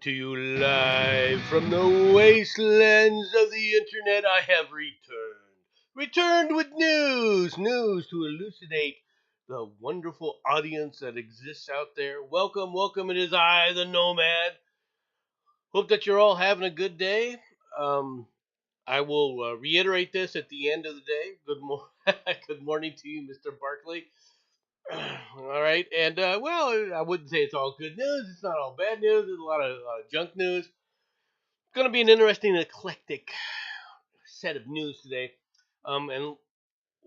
to you live from the wastelands of the internet. I have returned with news to elucidate the wonderful audience that exists out there. Welcome, it is I, the Nomad. Hope that you're all having a good day. Um, I will reiterate this at the end of the day. Good morning to you, Mr. Barkley. All right, and well, I wouldn't say it's all good news. It's not all bad news. There's a lot of junk news. It's going to be an interesting, eclectic set of news today. And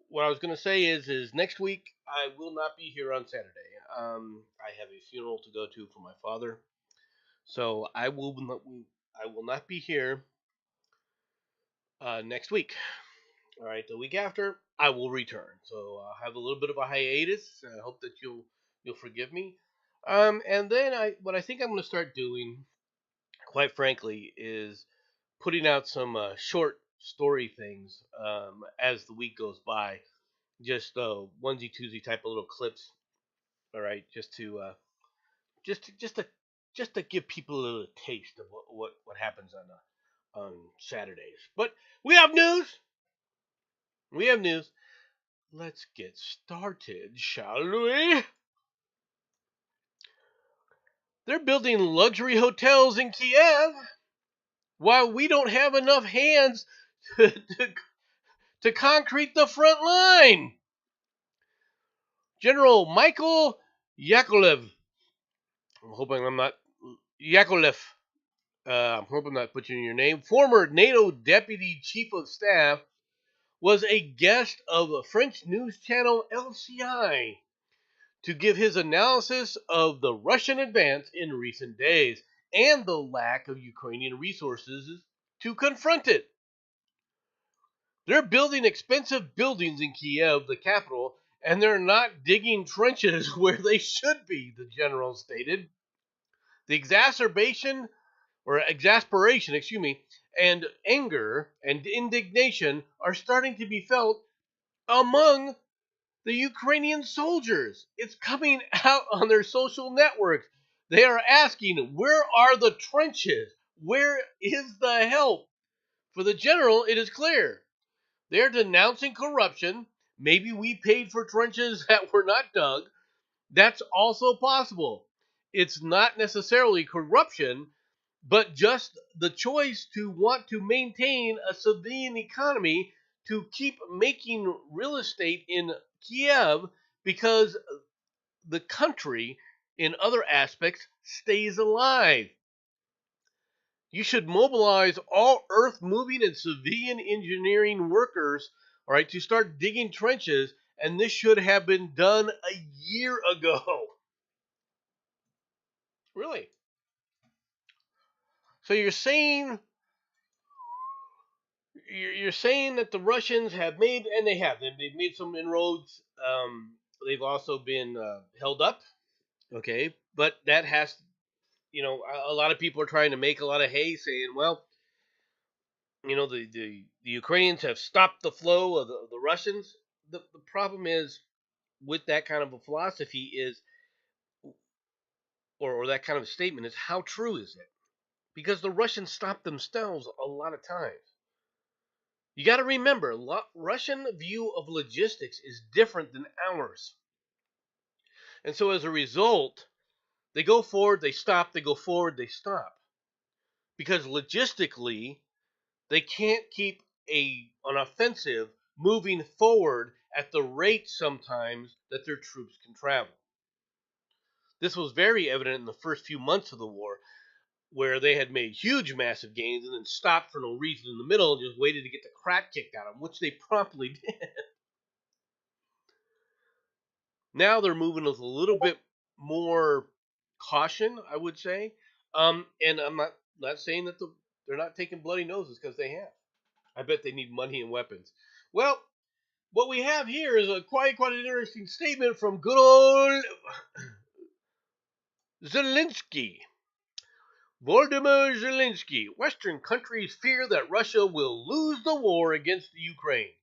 what I was going to say is next week I will not be here on Saturday. I have a funeral to go to for my father, so I will not be here next week. All right, the week after I will return. So I'll have a little bit of a hiatus. I hope that you'll forgive me. And then what I think I'm going to start doing, quite frankly, is putting out some short story things as the week goes by. Just onesie twosie type of little clips. All right, just to, just to just to give people a little taste of what happens on Saturdays. But we have news. We have news. Let's get started, shall we? They're building luxury hotels in Kiev while we don't have enough hands to concrete the front line. General Michael Yakolev. I'm hoping I'm not Yakolev. I'm hoping I'm not butchering your name. Former NATO Deputy Chief of Staff was a guest of the French news channel LCI to give his analysis of the Russian advance in recent days and the lack of Ukrainian resources to confront it. They're building expensive buildings in Kiev, the capital, and they're not digging trenches where they should be, the general stated. The exasperation, and anger and indignation are starting to be felt among the Ukrainian soldiers. It's coming out on their social networks. They are asking, where are the trenches? Where is the help? For the general, it is clear. They're denouncing corruption. Maybe we paid for trenches that were not dug. That's also possible. It's not necessarily corruption, but just the choice to want to maintain a civilian economy to keep making real estate in Kiev because the country, in other aspects, stays alive. You should mobilize all earth moving and civilian engineering workers, all right, to start digging trenches, and this should have been done a year ago. Really? So you're saying that the Russians have made, and they've made some inroads. They've also been held up, okay, but that has, a lot of people are trying to make a lot of hay, saying, well, the Ukrainians have stopped the flow of the Russians. The problem is with that kind of a philosophy is, or that kind of a statement is, how true is it? Because the Russians stop themselves a lot of times. You got to remember, Russian view of logistics is different than ours. And so as a result, they go forward, they stop, they go forward, they stop. Because logistically, they can't keep an offensive moving forward at the rate sometimes that their troops can travel. This was very evident in the first few months of the war, where they had made huge, massive gains and then stopped for no reason in the middle and just waited to get the crap kicked out of them, which they promptly did. Now they're moving with a little bit more caution, I would say. And I'm not saying that they're not taking bloody noses, because they have. I bet they need money and weapons. Well, what we have here is quite an interesting statement from good old Zelensky. Volodymyr Zelensky. Western countries fear that Russia will lose the war against the Ukraine.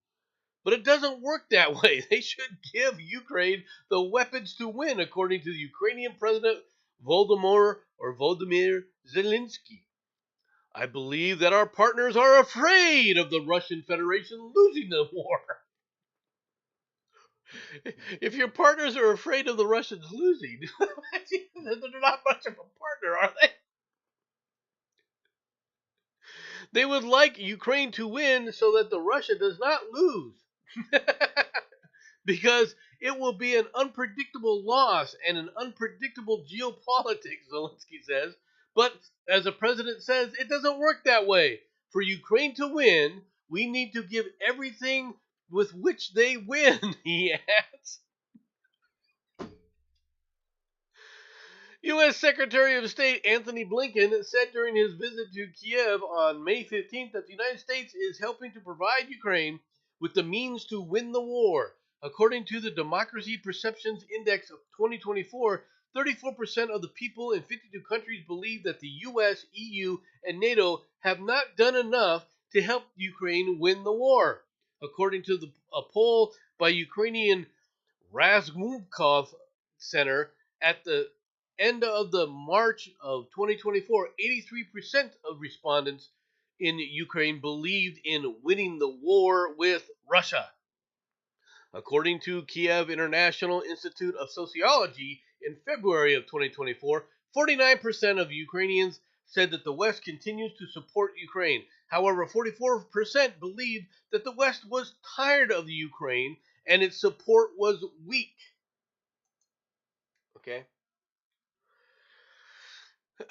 But it doesn't work that way. They should give Ukraine the weapons to win, according to the Ukrainian President Volodymyr Zelensky. I believe that our partners are afraid of the Russian Federation losing the war. If your partners are afraid of the Russians losing, they're not much of a partner, are they? They would like Ukraine to win so that the Russia does not lose. Because it will be an unpredictable loss and an unpredictable geopolitics, Zelensky says. But as the president says, it doesn't work that way. For Ukraine to win, we need to give everything with which they win, he adds. U.S. Secretary of State Anthony Blinken said during his visit to Kiev on May 15th that the United States is helping to provide Ukraine with the means to win the war. According to the Democracy Perceptions Index of 2024, 34% of the people in 52 countries believe that the US, EU, and NATO have not done enough to help Ukraine win the war. According to a poll by Ukrainian Razumkov Center at the end of the March of 2024, 83% of respondents in Ukraine believed in winning the war with Russia. According to Kiev International Institute of Sociology, in February of 2024, 49% of Ukrainians said that the West continues to support Ukraine. However, 44% believed that the West was tired of the Ukraine and its support was weak. Okay?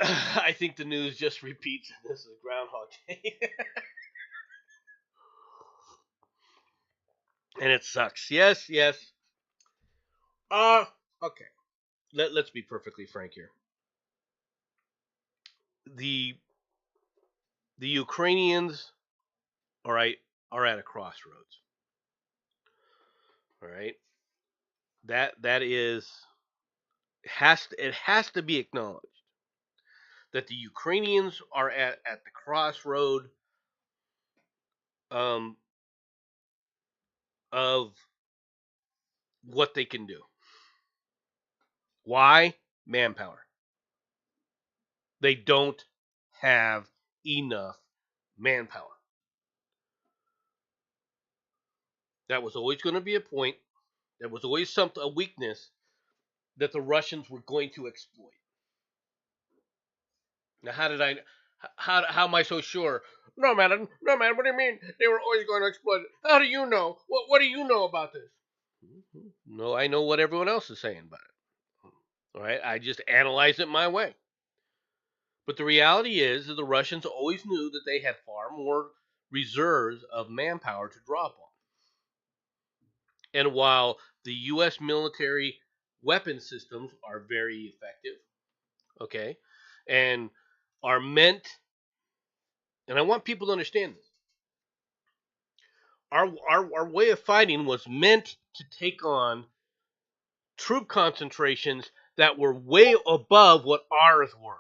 I think the news just repeats this is Groundhog Day. And it sucks. Yes, yes. Okay. Let's be perfectly frank here. The the Ukrainians, all right, are at a crossroads. All right. That is it has to be acknowledged that the Ukrainians are at the crossroad um, of what they can do. Why? Manpower. They don't have enough manpower. That was always going to be a point. That was always a weakness that the Russians were going to exploit. Now, how am I so sure? No, man. No, man. What do you mean? They were always going to exploit it. How do you know? What do you know about this? No, I know what everyone else is saying about it. All right, I just analyze it my way. But the reality is that the Russians always knew that they had far more reserves of manpower to draw upon. And while the U.S. military weapon systems are very effective, okay, and are meant, and I want people to understand this, our way of fighting was meant to take on troop concentrations that were way above what ours were.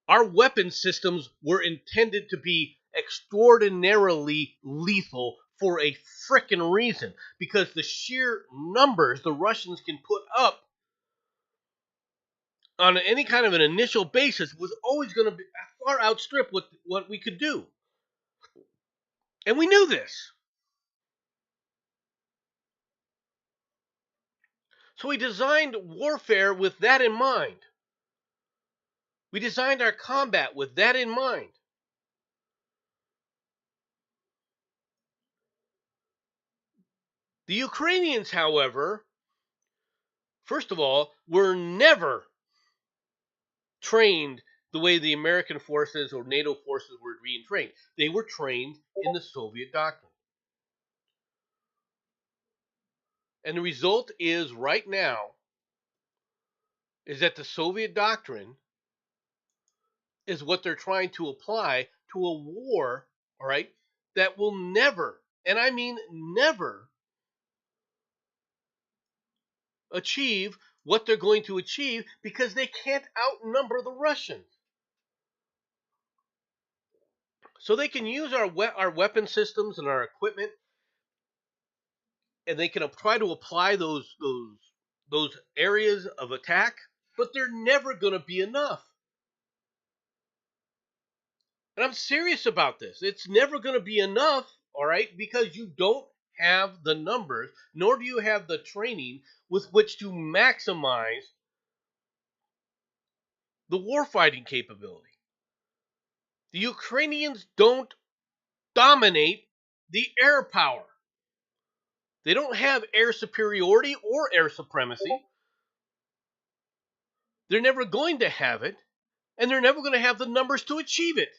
Our weapon systems were intended to be extraordinarily lethal for a frickin' reason. Because the sheer numbers the Russians can put up on any kind of an initial basis was always going to far outstrip what we could do. And we knew this. So we designed warfare with that in mind. We designed our combat with that in mind. The Ukrainians, however, first of all, were never trained the way the American forces or NATO forces were being trained. They were trained in the Soviet doctrine. And the result is right now is that the Soviet doctrine is what they're trying to apply to a war, all right, that will never, and I mean never, achieve what they're going to achieve because they can't outnumber the Russians. So they can use our weapon systems and our equipment, and they can try to apply those those areas of attack, but they're never going to be enough. And I'm serious about this. It's never going to be enough, all right, because you don't have the numbers, nor do you have the training with which to maximize the warfighting capability. The Ukrainians don't dominate the air power. They don't have air superiority or air supremacy. They're never going to have it, and they're never going to have the numbers to achieve it.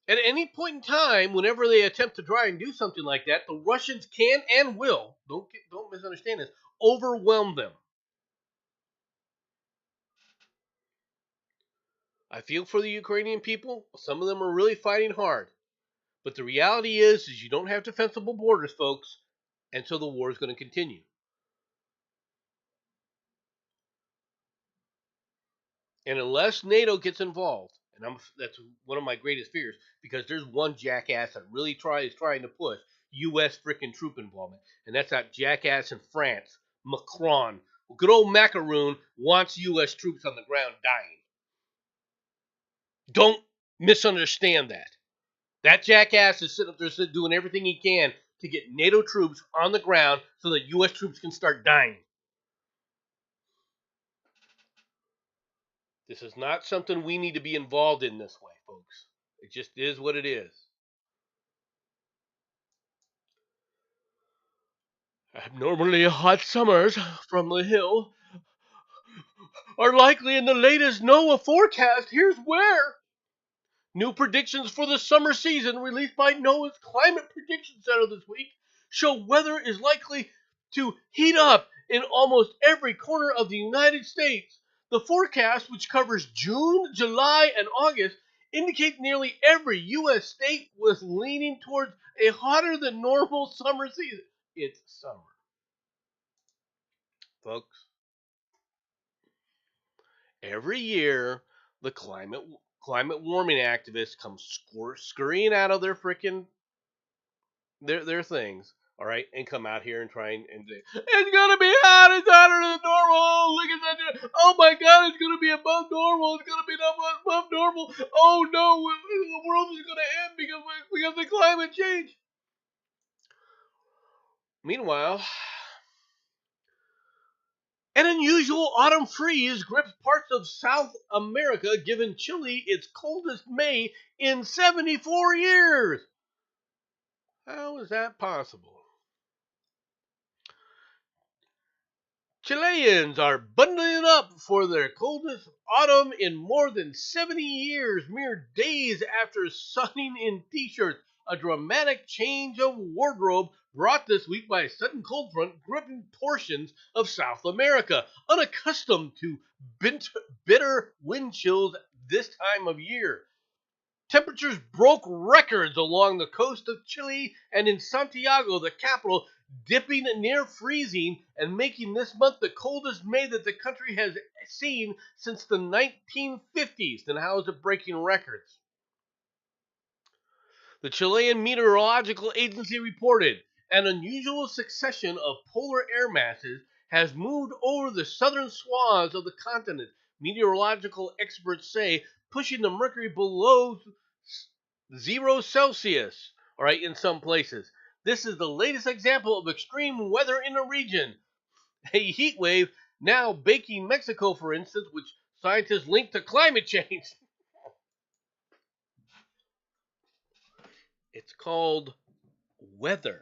At any point in time, whenever they attempt to try and do something like that, the Russians can and will, don't misunderstand this, overwhelm them. I feel for the Ukrainian people. Some of them are really fighting hard. But the reality is you don't have defensible borders, folks, and so the war is going to continue. And unless NATO gets involved, and that's one of my greatest fears, because there's one jackass that really trying to push U.S. freaking troop involvement, and that's that jackass in France, Macron. Good old Macaroon wants U.S. troops on the ground dying. Don't misunderstand that. That jackass is sitting up there doing everything he can to get NATO troops on the ground so that U.S. troops can start dying. This is not something we need to be involved in this way, folks. It just is what it is. Abnormally hot summers from the hill are likely in the latest NOAA forecast. Here's where. New predictions for the summer season released by NOAA's Climate Prediction Center this week show weather is likely to heat up in almost every corner of the United States. The forecast, which covers June, July, and August, indicates nearly every U.S. state was leaning towards a hotter than normal summer season. It's summer, folks. Every year, the climate warming activists come scurrying out of their freaking their things, all right, and come out here and try and say it's gonna be hot, it's hotter than normal. Oh, look at that! Oh my God, it's gonna be above normal. It's gonna be above normal. Oh no, the world is gonna end because of climate change. Meanwhile, an unusual autumn freeze grips parts of South America, giving Chile its coldest May in 74 years. How is that possible? Chileans are bundling up for their coldest autumn in more than 70 years, mere days after sunning in t-shirts. A dramatic change of wardrobe brought this week by a sudden cold front gripping portions of South America, unaccustomed to bitter wind chills this time of year. Temperatures broke records along the coast of Chile and in Santiago, the capital, dipping near freezing and making this month the coldest May that the country has seen since the 1950s. Then how is it breaking records? The Chilean Meteorological Agency reported an unusual succession of polar air masses has moved over the southern swaths of the continent, meteorological experts say, pushing the mercury below 0 Celsius, all right, in some places. This is the latest example of extreme weather in the region. A heat wave now baking Mexico, for instance, which scientists link to climate change. It's called weather.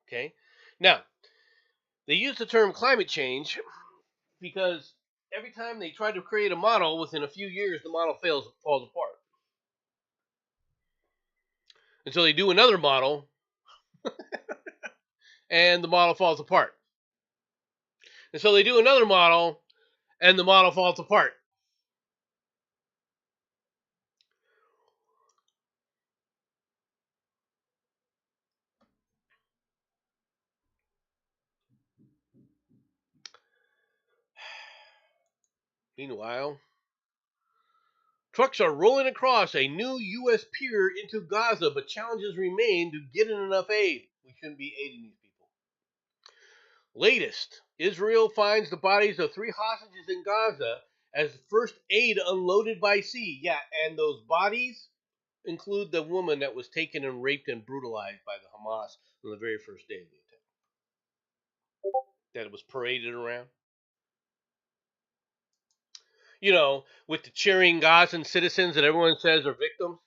Okay? Now, they use the term climate change because every time they try to create a model, within a few years, the model falls apart. And so they do another model, and the model falls apart. And so they do another model, and the model falls apart. Meanwhile, trucks are rolling across a new U.S. pier into Gaza, but challenges remain to getting enough aid. We shouldn't be aiding these people. Latest, Israel finds the bodies of 3 hostages in Gaza as first aid unloaded by sea. Yeah, and those bodies include the woman that was taken and raped and brutalized by the Hamas on the very first day of the attack. That it was paraded around. With the cheering Gazan citizens that everyone says are victims.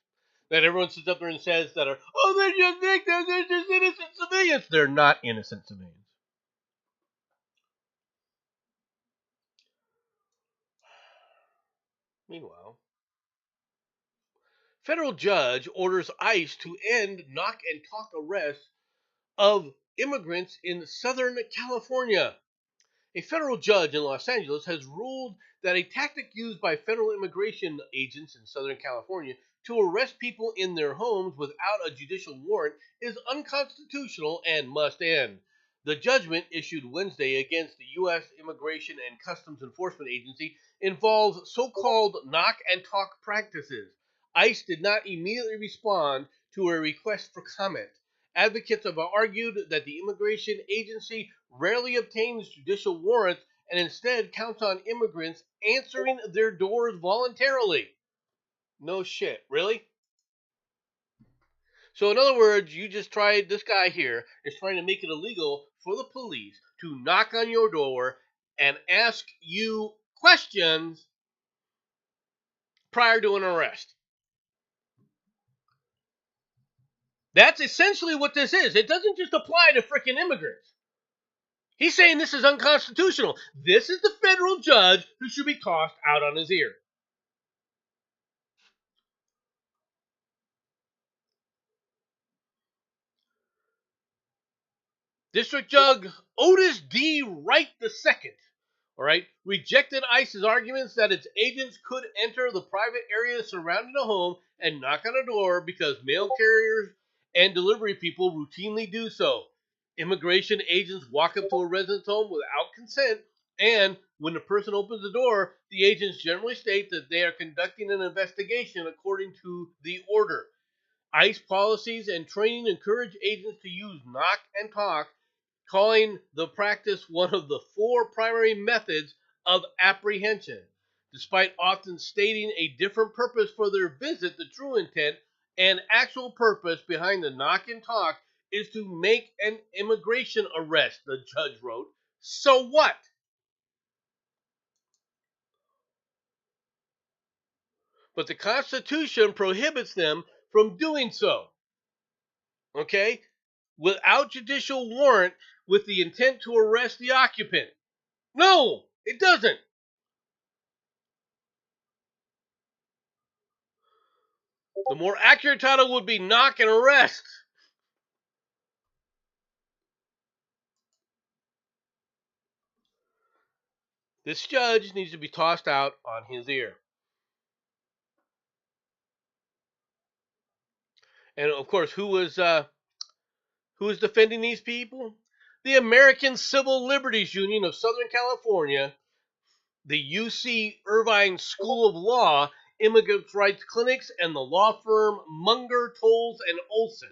That everyone sits up there and says that are, oh, they're just victims, they're just innocent civilians. They're not innocent civilians. Meanwhile, federal judge orders ICE to end knock and talk arrests of immigrants in Southern California. A federal judge in Los Angeles has ruled that a tactic used by federal immigration agents in Southern California to arrest people in their homes without a judicial warrant is unconstitutional and must end. The judgment issued Wednesday against the U.S. Immigration and Customs Enforcement Agency involves so-called knock and talk practices. ICE did not immediately respond to a request for comment. Advocates have argued that the immigration agency rarely obtains judicial warrants and instead counts on immigrants answering their doors voluntarily. No shit, really? So, in other words, this guy here is trying to make it illegal for the police to knock on your door and ask you questions prior to an arrest. That's essentially what this is. It doesn't just apply to freaking immigrants. He's saying this is unconstitutional. This is the federal judge who should be tossed out on his ear. District Judge Otis D. Wright II, rejected ICE's arguments that its agents could enter the private areas surrounding a home and knock on a door because mail carriers and delivery people routinely do so. Immigration agents walk up to a resident's home without consent, and when the person opens the door, the agents generally state that they are conducting an investigation according to the order. ICE policies and training encourage agents to use knock and talk, calling the practice one of the 4 primary methods of apprehension. Despite often stating a different purpose for their visit, the true intent and actual purpose behind the knock and talk is to make an immigration arrest, the judge wrote. So what? But the Constitution prohibits them from doing so. Okay? Without judicial warrant with the intent to arrest the occupant. No, it doesn't. The more accurate title would be knock and arrest. This judge needs to be tossed out on his ear. And of course, who was defending these people? The American Civil Liberties Union of Southern California, the UC Irvine School of Law, immigrants' rights clinics, and the law firm Munger, Tolles, and Olson.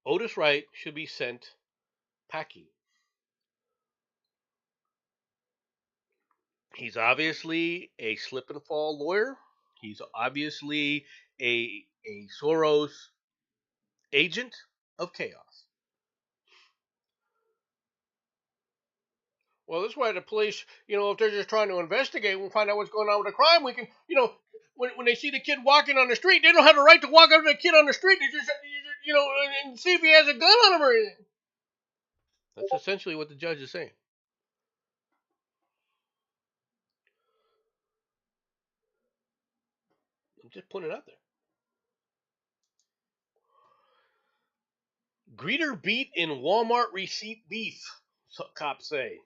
Otis Wright should be sent packing. He's obviously a slip and fall lawyer. He's obviously a Soros agent of chaos. Well, that's why the police, if they're just trying to investigate and find out what's going on with the crime, we can, when they see the kid walking on the street, they don't have the right to walk up to the kid on the street. They just, and see if he has a gun on him or anything. That's essentially what the judge is saying. I'm just putting it out there. Greeter beat in Walmart receipt beef, cops say.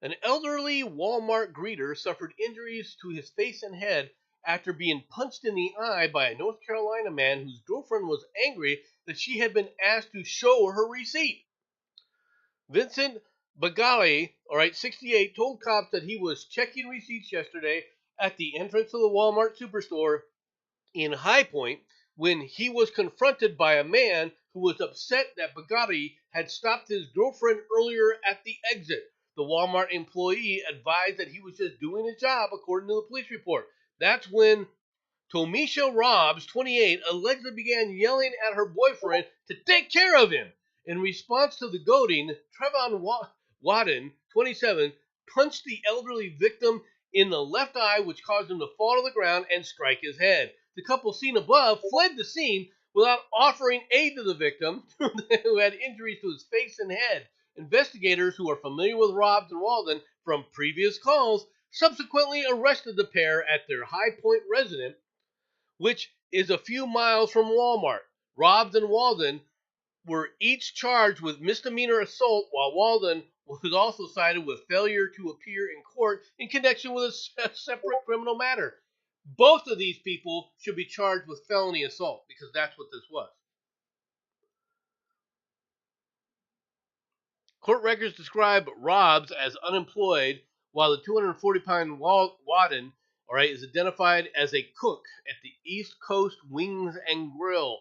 An elderly Walmart greeter suffered injuries to his face and head after being punched in the eye by a North Carolina man whose girlfriend was angry that she had been asked to show her receipt. Vincent Bagali, 68, told cops that he was checking receipts yesterday at the entrance of the Walmart superstore in High Point when he was confronted by a man who was upset that Bugatti had stopped his girlfriend earlier at the exit. The Walmart employee advised that he was just doing his job, according to the police report. That's when Tomisha Robbs, 28, allegedly began yelling at her boyfriend to take care of him. In response to the goading, Trevon Wadden, 27, punched the elderly victim in the left eye, which caused him to fall to the ground and strike his head. The couple seen above fled the scene without offering aid to the victim, who had injuries to his face and head. Investigators who are familiar with Robbs and Walden from previous calls subsequently arrested the pair at their High Point residence, which is a few miles from Walmart. Robbs and Walden were each charged with misdemeanor assault, while Walden was also cited with failure to appear in court in connection with a separate criminal matter. Both of these people should be charged with felony assault because that's what this was. Court records describe Robbs as unemployed, while the 240-pound Wadden, all right, is identified as a cook at the East Coast Wings and Grill.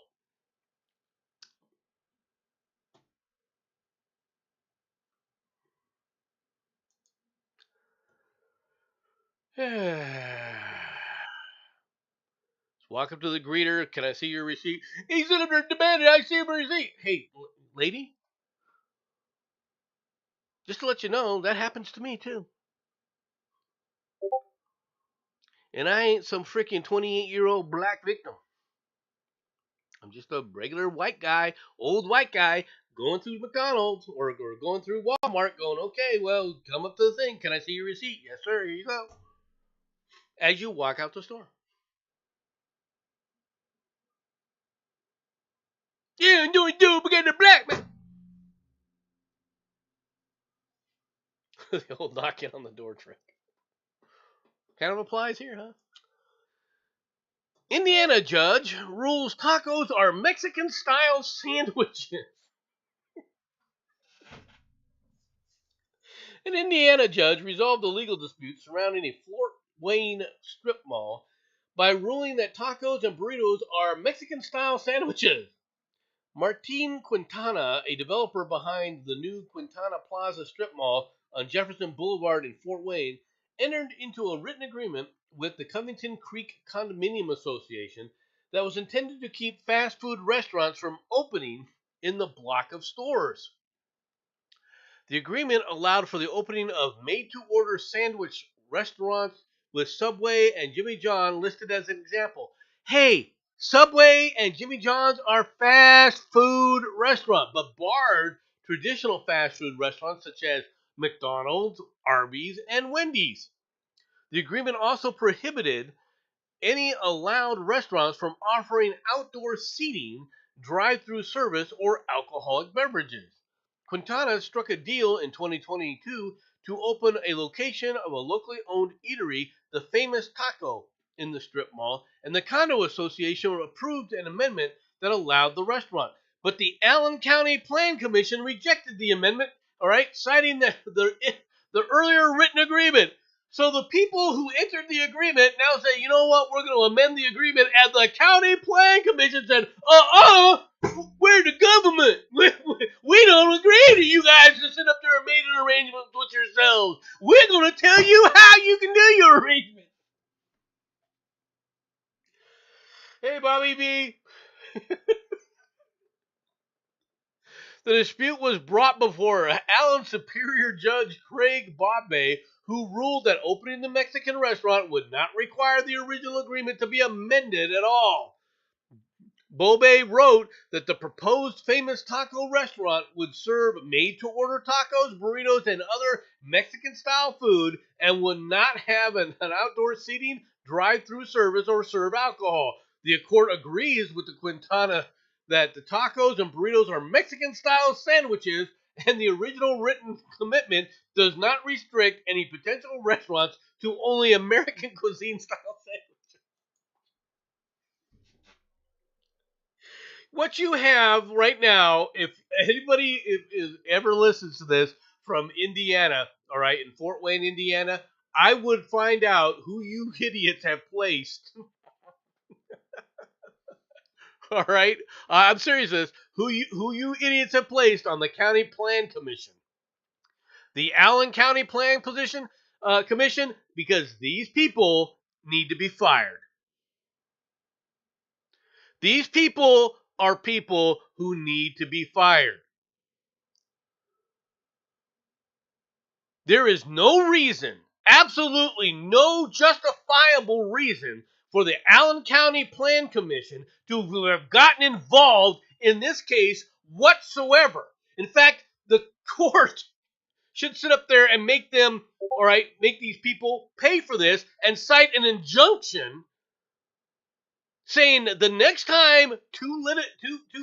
Walk up to the greeter. Can I see your receipt? He's in there demanding I see my receipt. Hey, lady, just to let you know, that happens to me too. And I ain't some freaking 28-year-old black victim. I'm just a regular white guy, old white guy, going through McDonald's or going through Walmart going, okay, well, come up to the thing. Can I see your receipt? Yes, sir. Here you go. As you walk out the store. Yeah, I'm doing because the black man. The old knocking on the door trick. Kind of applies here, huh? Indiana judge rules tacos are Mexican-style sandwiches. An Indiana judge resolved a legal dispute surrounding a Fort Wayne strip mall by ruling that tacos and burritos are Mexican-style sandwiches. Martin Quintana, a developer behind the new Quintana Plaza strip mall on Jefferson Boulevard in Fort Wayne, entered into a written agreement with the Covington Creek Condominium Association that was intended to keep fast food restaurants from opening in the block of stores. The agreement allowed for the opening of made-to-order sandwich restaurants with Subway and Jimmy John listed as an example. Hey, Subway and Jimmy John's are fast food restaurants, but barred traditional fast food restaurants such as McDonald's, Arby's, and Wendy's. The agreement also prohibited any allowed restaurants from offering outdoor seating, drive-through service, or alcoholic beverages. Quintana struck a deal in 2022 to open a location of a locally owned eatery, the Famous Taco, in the strip mall, and the Condo Association approved an amendment that allowed the restaurant. But the Allen County Plan Commission rejected the amendment, all right, citing the earlier written agreement. So the people who entered the agreement now say, you know what, we're going to amend the agreement. And the county plan commission said, we're the government. We don't agree to you guys to sit up there and make an arrangement with yourselves. We're going to tell you how you can do your arrangement. Hey, Bobby B. The dispute was brought before Allen Superior Judge Craig Bobby, who ruled that opening the Mexican restaurant would not require the original agreement to be amended at all. Bobe wrote that the proposed Famous Taco restaurant would serve made-to-order tacos, burritos, and other Mexican-style food and would not have an outdoor seating, drive-through service, or serve alcohol. The court agrees with the Quintana that the tacos and burritos are Mexican-style sandwiches, and the original written commitment does not restrict any potential restaurants to only American cuisine-style sandwiches. What you have right now, if anybody is ever listens to this from Indiana, all right, in Fort Wayne, Indiana, I would find out who you idiots have placed All right, I'm serious. This who you idiots have placed on the county plan commission, the Allen County Plan Position Commission, because these people need to be fired. These people are people who need to be fired. There is no reason, absolutely no justifiable reason for the Allen County Plan Commission to have gotten involved in this case whatsoever. In fact, the court should sit up there and make them, all right, make these people pay for this and cite an injunction saying the next time two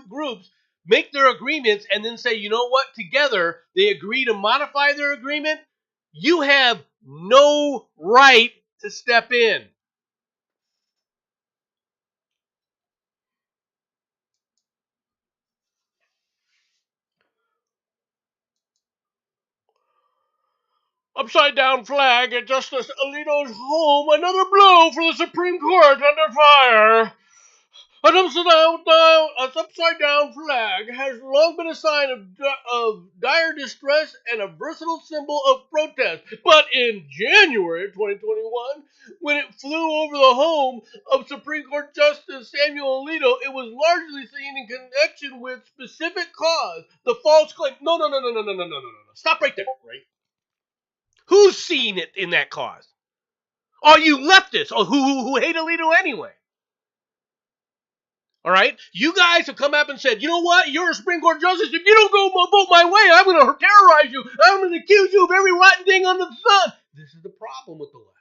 groups make their agreements and then say, you know what, together they agree to modify their agreement, you have no right to step in. Upside down flag at Justice Alito's home. Another blow for the Supreme Court under fire. An upside down flag has long been a sign of dire distress and a versatile symbol of protest. But in January 2021, when it flew over the home of Supreme Court Justice Samuel Alito, it was largely seen in connection with specific cause, the false claim. No. Stop right there, right? Who's seen it in that cause? All you leftists, who hate Alito anyway. All right? You guys have come up and said, you know what? You're a Supreme Court justice. If you don't go vote my way, I'm going to terrorize you. I'm going to accuse you of every rotten thing under the sun. This is the problem with the left.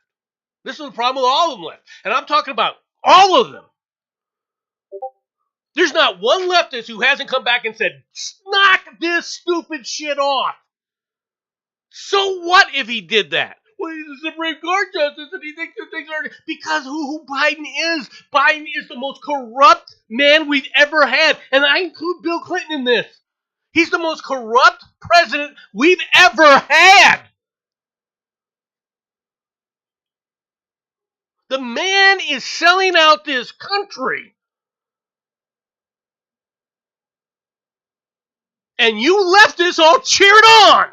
This is the problem with all of them left. And I'm talking about all of them. There's not one leftist who hasn't come back and said, knock this stupid shit off. So what if he did that? Well, he's a Supreme Court justice and he thinks that things are... Because who Biden is. Biden is the most corrupt man we've ever had. And I include Bill Clinton in this. He's the most corrupt president we've ever had. The man is selling out this country. And you leftists all cheered on.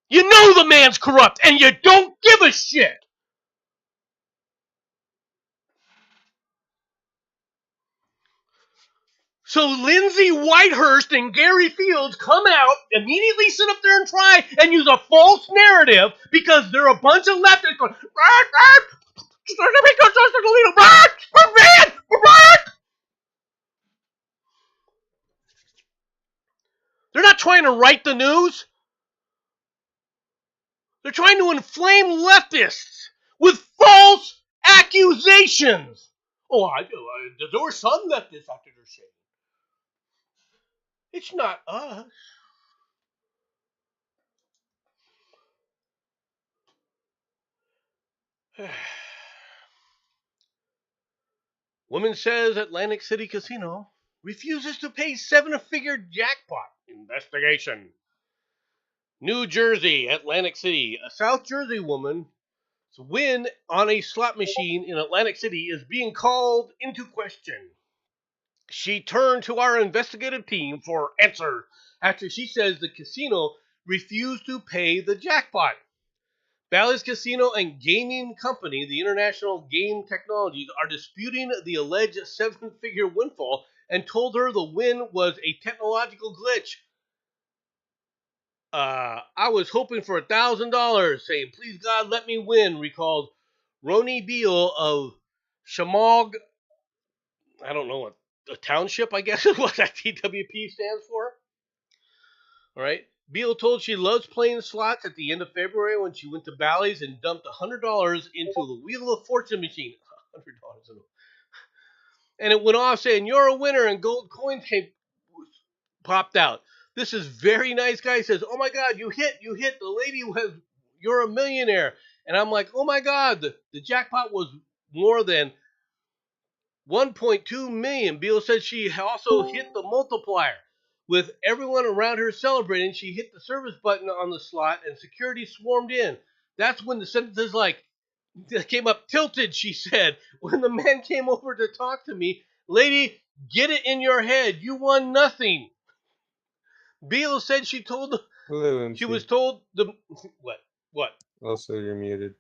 You know the man's corrupt and you don't give a shit. So Lindsay Whitehurst and Gary Fields come out, immediately sit up there and try and use a false narrative because they're a bunch of leftists going, they're not trying to write the news. They're trying to inflame leftists with false accusations. Oh, there were some leftists after their shit. It's not us. Woman says Atlantic City Casino refuses to pay seven-figure jackpot investigation. New Jersey, Atlantic City. A South Jersey woman's win on a slot machine in Atlantic City is being called into question. She turned to our investigative team for answers after she says the casino refused to pay the jackpot. Bally's Casino and Gaming Company, the International Game Technologies, are disputing the alleged seven-figure windfall and told her the win was a technological glitch. I was hoping for $1,000, saying, please God, let me win, recalled Roni Beal of Shamog, I don't know what, a township, I guess is what that TWP stands for. All right. Beal told she loves playing slots at the end of February when she went to Bally's and dumped $100 into the Wheel of Fortune machine. $100. And it went off saying, you're a winner, and gold coins popped out. This is very nice guy. He says, oh my God, you hit. The lady you're a millionaire. And I'm like, oh my God, the jackpot was more than 1.2 million. Beal said she also hit the multiplier. With everyone around her celebrating, she hit the service button on the slot and security swarmed in. That's when the sentence is like, came up tilted, she said. When the man came over to talk to me, lady, get it in your head. You won nothing. Beal said Hello, she was MC. told the what? What? Also, you're muted.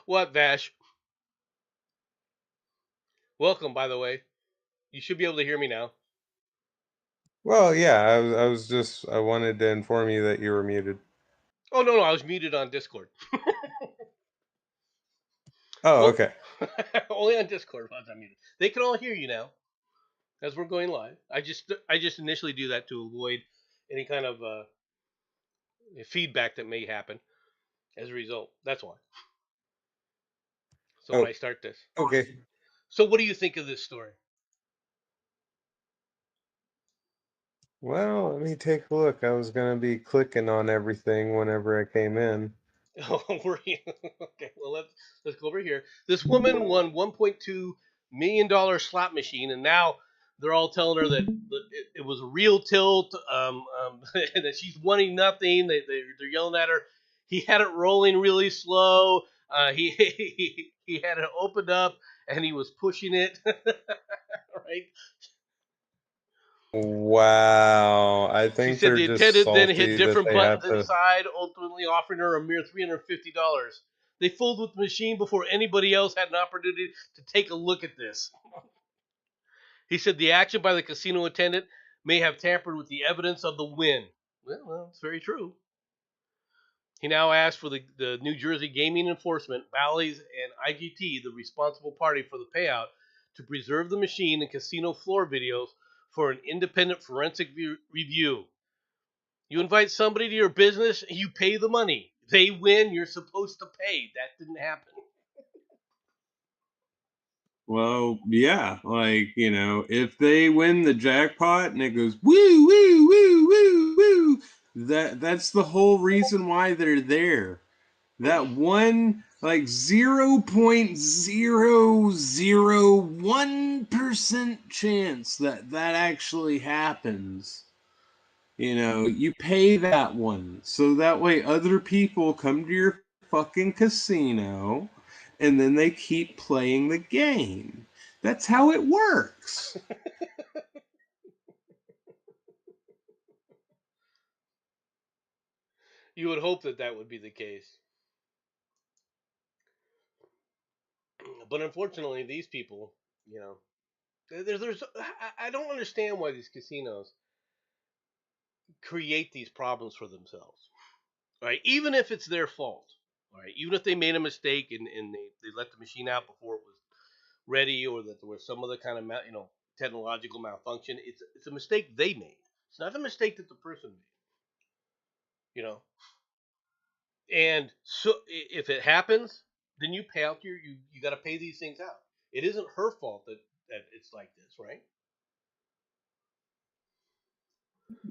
What, Vash? Welcome, by the way. You should be able to hear me now. Well, yeah, I wanted to inform you that you were muted. Oh no, I was muted on Discord. Oh, Oh, okay. only on Discord was I muted. They can all hear you now as we're going live. I just initially do that to avoid any kind of feedback that may happen as a result. That's why. So when Oh, I start this, okay. so what do you think of this story? Well, let me take a look. I was gonna be clicking on everything whenever I came in. Oh, were you? Okay, well let's go over here. This woman won 1.2 million slot machine, and now they're all telling her that it was a real tilt, and that she's winning nothing. They're yelling at her. He had it rolling really slow. He had it opened up, and he was pushing it. Right? Wow, I She think said they're the just attendant then hit salty that different they have buttons to. inside, ultimately offering her a mere $350. They fooled with the machine before anybody else had an opportunity to take a look at this. He said the action by the casino attendant may have tampered with the evidence of the win. Well, that's very true. He now asked for the New Jersey Gaming Enforcement, Bally's, and IGT, the responsible party for the payout, to preserve the machine and casino floor videos for an independent forensic review. You invite somebody to your business, you pay the money. They win, you're supposed to pay. That didn't happen. Well, yeah, if they win the jackpot and it goes woo woo woo woo woo, that's the whole reason why they're there. That one like 0.0001% chance that that actually happens. You pay that one so that way other people come to your fucking casino and then they keep playing the game. That's how it works. You would hope that that would be the case. But unfortunately, these people, you know, I don't understand why these casinos create these problems for themselves. Right? Even if it's their fault. Right? Even if they made a mistake and they let the machine out before it was ready, or that there was some other kind of technological malfunction, it's a mistake they made. It's not a mistake that the person made. You know, and so if it happens, then you pay out you got to pay these things out. It isn't her fault that it's like this, right?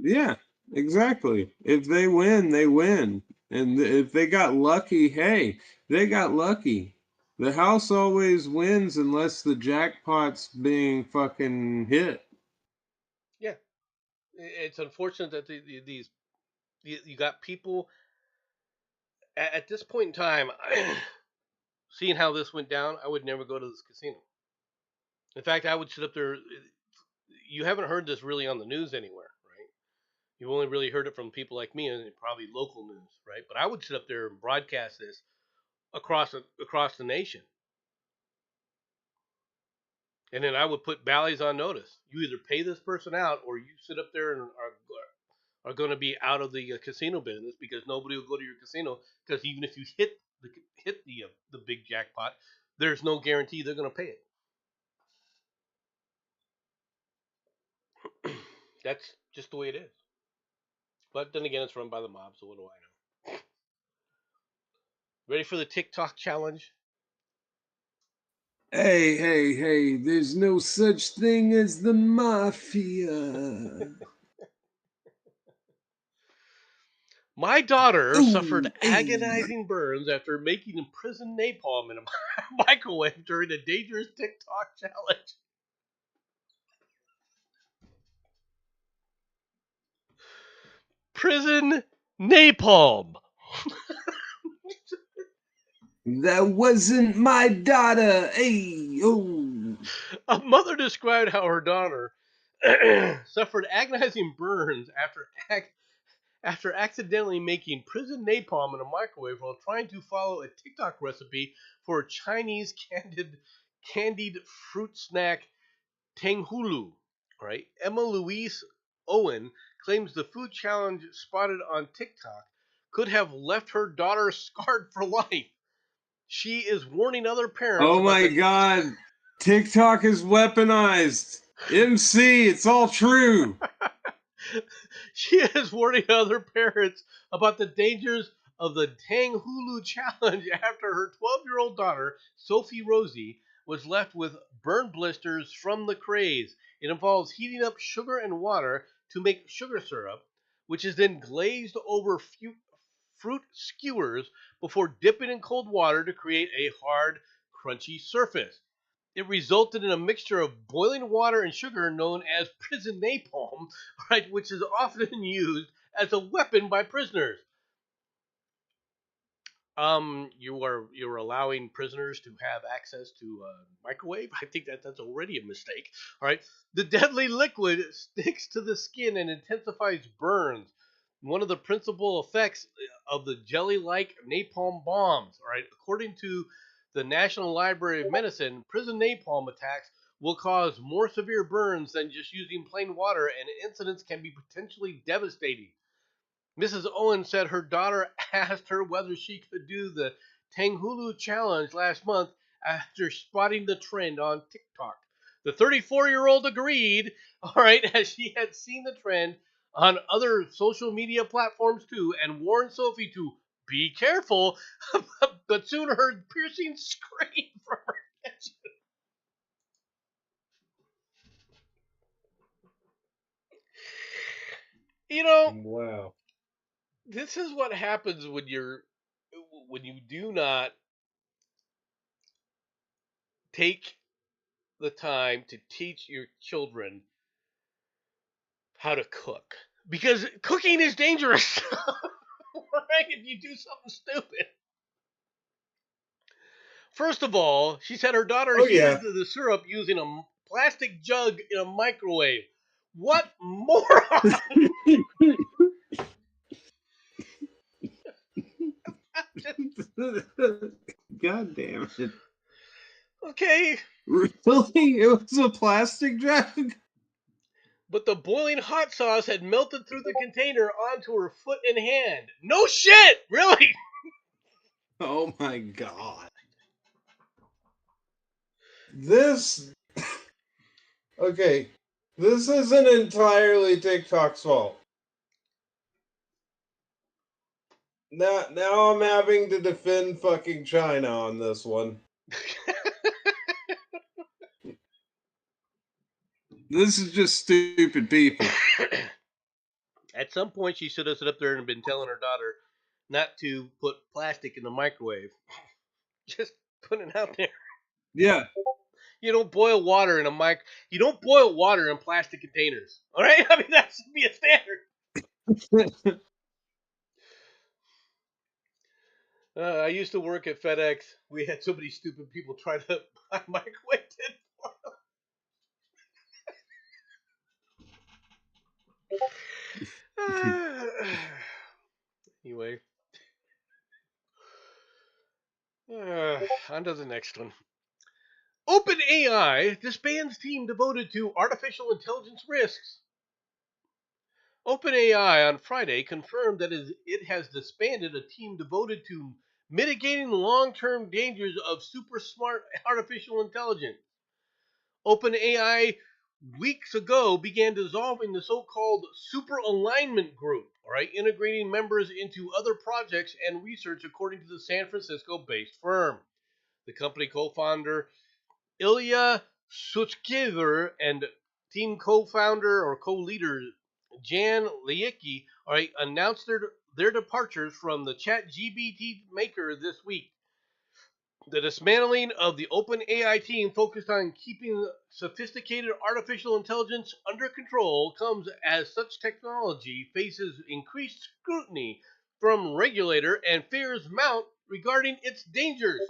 Yeah, exactly. If they win, they win. And if they got lucky, hey, they got lucky. The house always wins unless the jackpot's being fucking hit. Yeah, it's unfortunate that these you got people at this point in time. Seeing how this went down, I would never go to this casino. In fact, I would sit up there. You haven't heard this really on the news anywhere, right? You've only really heard it from people like me and probably local news, right? But I would sit up there and broadcast this across the nation, and then I would put Bally's on notice. You either pay this person out, or you sit up there and are going to be out of the casino business, because nobody will go to your casino, because even if you hit the big jackpot, there's no guarantee they're going to pay it. That's just the way it is. But then again, it's run by the mob, so what do I know? Ready for the TikTok challenge? Hey, hey, hey, there's no such thing as the mafia. My daughter suffered Ooh, hey. agonizing burns after making imprisoned napalm in a microwave during a dangerous TikTok challenge. Prison napalm. That wasn't my daughter. Hey, oh. A mother described how her daughter suffered agonizing burns after accidentally making prison napalm in a microwave while trying to follow a TikTok recipe for a Chinese candied fruit snack Tanghulu. Right? Emma Louise Owen claims the food challenge spotted on TikTok could have left her daughter scarred for life. She is warning other parents Oh about my the God. TikTok is weaponized. MC, it's all true. She is warning other parents about the dangers of the Tang Hulu challenge after her 12-year-old daughter, Sophie Rosie, was left with burn blisters from the craze. It involves heating up sugar and water to make sugar syrup, which is then glazed over fruit skewers before dipping in cold water to create a hard, crunchy surface. It resulted in a mixture of boiling water and sugar known as prison napalm, right, which is often used as a weapon by prisoners. You're allowing prisoners to have access to a microwave. I think that's already a mistake. All right, the deadly liquid sticks to the skin and intensifies burns. One of the principal effects of the jelly-like napalm bombs. All right, according to the National Library of Medicine, prison napalm attacks will cause more severe burns than just using plain water, and incidents can be potentially devastating. Mrs. Owen said her daughter asked her whether she could do the Tanghulu challenge last month after spotting the trend on TikTok. The 34-year-old agreed, all right, as she had seen the trend on other social media platforms too, and warned Sophie to be careful, but soon heard piercing scream from her kitchen. You know, Wow. this is what happens when you do not take the time to teach your children how to cook, because cooking is dangerous. Right, if you do something stupid. First of all, she said her daughter Oh heated yeah. the syrup using a plastic jug in a microwave. What moron! God damn it. Okay, Really? It was a plastic jug? but the boiling hot sauce had melted through the container onto her foot and hand. No shit, really. Oh my God. This, okay, this isn't entirely TikTok's fault. Now I'm having to defend fucking China on this one. This is just stupid people. At some point, she should have sit up there and been telling her daughter not to put plastic in the microwave. Just putting it out there. Yeah. You don't boil water in a mic. You don't boil water in plastic containers. All right. I mean, that should be a standard. I used to work at FedEx. We had so many stupid people try to buy microwave Anyway, on to the next one. OpenAI disbands team devoted to artificial intelligence risks. OpenAI on Friday confirmed that it has disbanded a team devoted to mitigating the long-term dangers of super smart artificial intelligence. OpenAI weeks ago began dissolving the so-called Super Alignment Group, all right, integrating members into other projects and research, according to the San Francisco-based firm. The company co-founder Ilya Sutskever and team co-founder or co-leader Jan Liecki, all right, announced their departures from the ChatGPT maker this week. The dismantling of the OpenAI team focused on keeping sophisticated artificial intelligence under control comes as such technology faces increased scrutiny from regulator and fears mount regarding its dangers.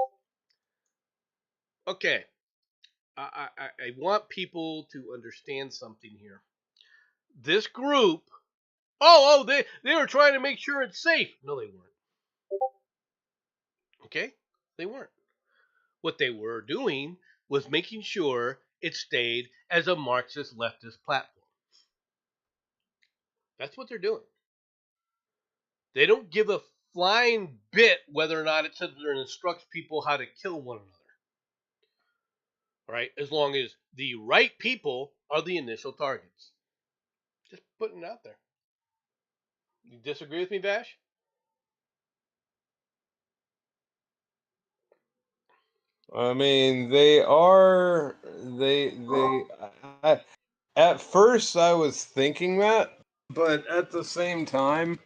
Okay, I want people to understand something here. This group, they were trying to make sure it's safe. No, they weren't. Okay, they weren't. What they were doing was making sure it stayed as a Marxist leftist platform. That's what they're doing. They don't give a flying bit whether or not it says or instructs people how to kill one another. Right? As long as the right people are the initial targets. Just putting it out there. You disagree with me, Bash? I mean, I, at first I was thinking that, but at the same time,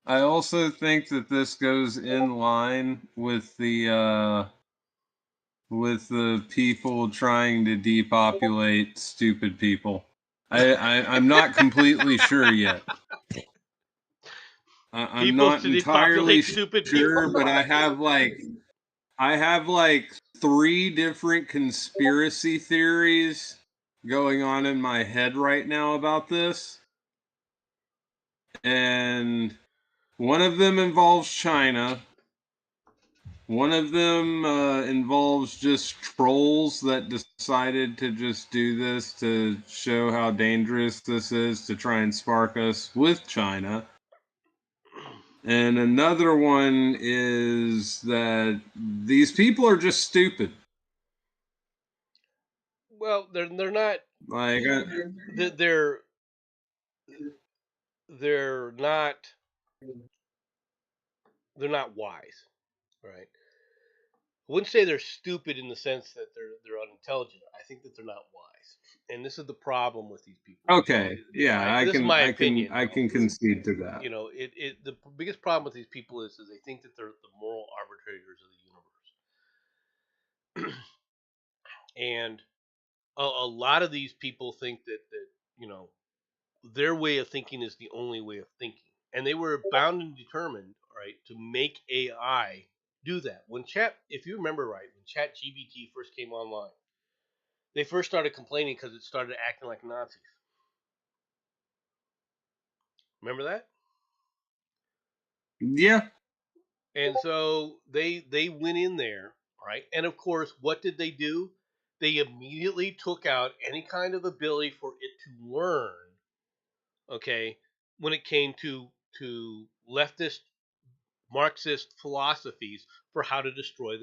I also think that this goes in line with the people trying to depopulate stupid people. I'm not completely sure yet. I'm People not to depopulate entirely stupid sure, people. but I have like three different conspiracy theories going on in my head right now about this. And one of them involves China. One of them involves just trolls that decided to just do this to show how dangerous this is to try and spark us with China. And another one is that these people are just stupid. Well, they're not. Like, They're they're not they're not wise, right? I wouldn't say they're stupid in the sense that they're unintelligent. I think that they're not wise, and this is the problem with these people. okay, yeah, This is my opinion. I can concede to that. You know, the biggest problem with these people is they think that they're the moral arbitrators of the universe, and a lot of these people think that you know their way of thinking is the only way of thinking, and they were bound and determined, right, to make AI do that. If you remember right, when Chat GBT first came online, they first started complaining because it started acting like Nazis. Remember that? Yeah, And so they went in there, right? And of course, what did they do? They immediately took out any kind of ability for it to learn, okay, when it came to leftist Marxist philosophies for how to destroy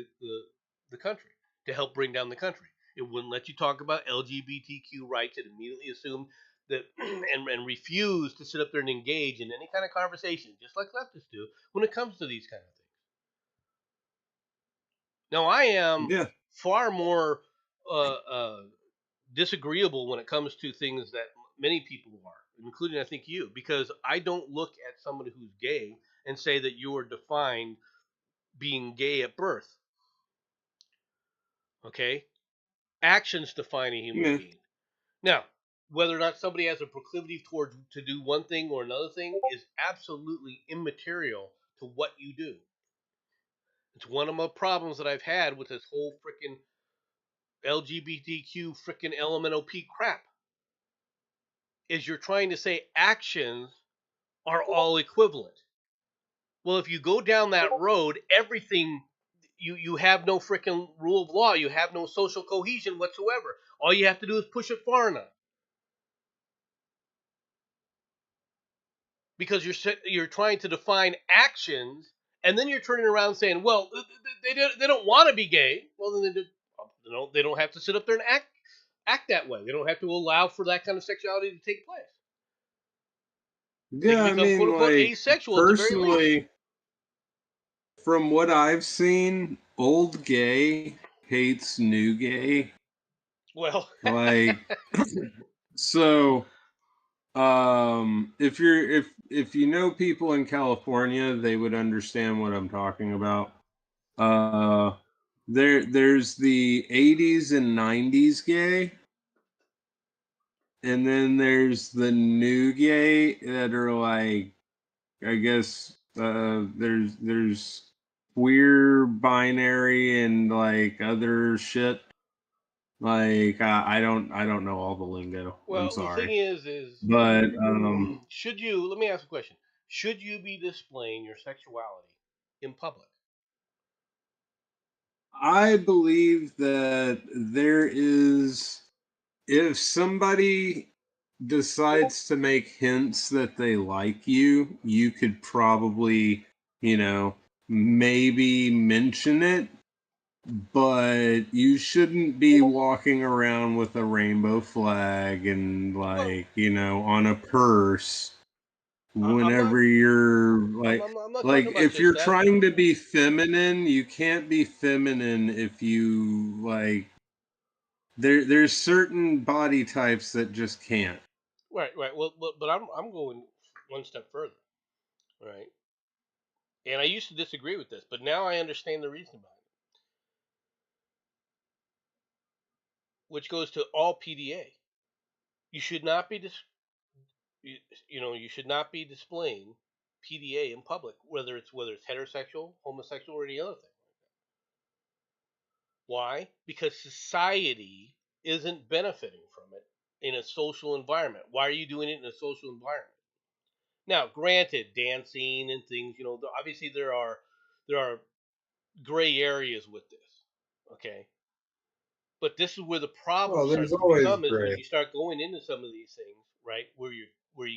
the country, to help bring down the country. It wouldn't let you talk about LGBTQ rights. It immediately assumed that and refused to sit up there and engage in any kind of conversation, just like leftists do, when it comes to these kind of things. Now, I am yeah. far more disagreeable when it comes to things that many people are, including I think you, because I don't look at somebody who's gay and say that you are defined being gay at birth. Okay? Actions define a human Yeah. being. Now, whether or not somebody has a proclivity towards to do one thing or another thing is absolutely immaterial to what you do. It's one of my problems that I've had with this whole freaking LGBTQ freaking LMNOP crap. Is you're trying to say actions are all equivalent. Well, if you go down that road, everything you have no freaking rule of law. You have no social cohesion whatsoever. All you have to do is push it far enough. Because you're trying to define actions, and then you're turning around saying, "Well, they don't want to be gay." Well, then they don't have to sit up there and act that way. They don't have to allow for that kind of sexuality to take place. They can Yeah, I become quote mean, unquote like, asexual at the very least. personally, from what I've seen, old gay hates new gay. Well, Like, so, if you know people in California, they would understand what I'm talking about. Uh, there's the 80s and 90s gay, and then there's the new gay that are like, I guess, there's queer, binary, and like other shit. Like I don't know all the lingo. I'm Well, the thing sorry, is, but should you? Let me ask a question. Should you be displaying your sexuality in public? I believe that there is, if somebody decides to make hints that they like you, you could probably, you know, maybe mention it, but you shouldn't be walking around with a rainbow flag and Well, like, on a purse I'm not. whenever you're I'm not talking like about if just you're that trying though. to be feminine, you can't be feminine if you like there's certain body types that just can't. Right, right. Well, but I'm going one step further. Right. And I used to disagree with this, but now I understand the reason behind it, which goes to all PDA. You should not be you, you should not be displaying PDA in public, whether it's heterosexual, homosexual, or any other thing. Why? Because society isn't benefiting from it in a social environment. Why are you doing it in a social environment? Now, granted, dancing and things, obviously there are gray areas with this. Okay, but this is where the problem Well, there's starts to always become is when gray. you start going into some of these things, right? Where you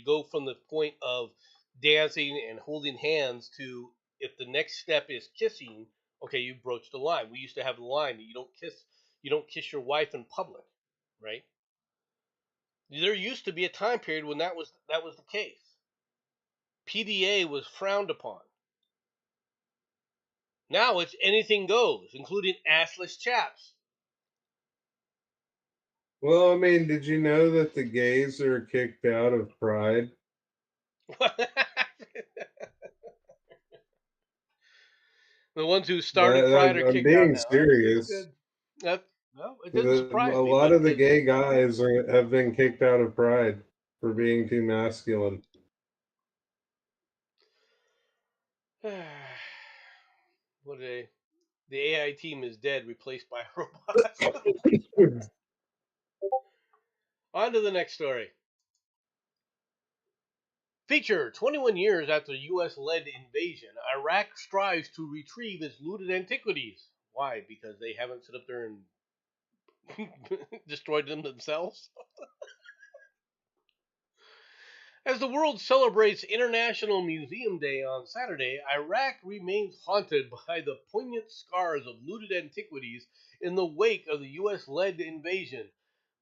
go from the point of dancing and holding hands to if the next step is kissing, okay, you broach the line. We used to have the line that you don't kiss your wife in public, right? There used to be a time period when that was the case. PDA was frowned upon. Now it's anything goes, including assless chaps. Well, I mean, did you know that the gays are kicked out of Pride? The ones who That, started Pride are I'm kicked out being now. That's serious. good. That no, it doesn't A surprise me, lot but of the gay guys have been kicked out of Pride for being too masculine. what the AI team is dead, replaced by robots. On to the next story. Feature 21 years after U.S. led invasion, Iraq strives to retrieve its looted antiquities. Why? Because they haven't sit up there and destroyed them themselves? As the world celebrates International Museum Day on Saturday, Iraq remains haunted by the poignant scars of looted antiquities in the wake of the US led invasion.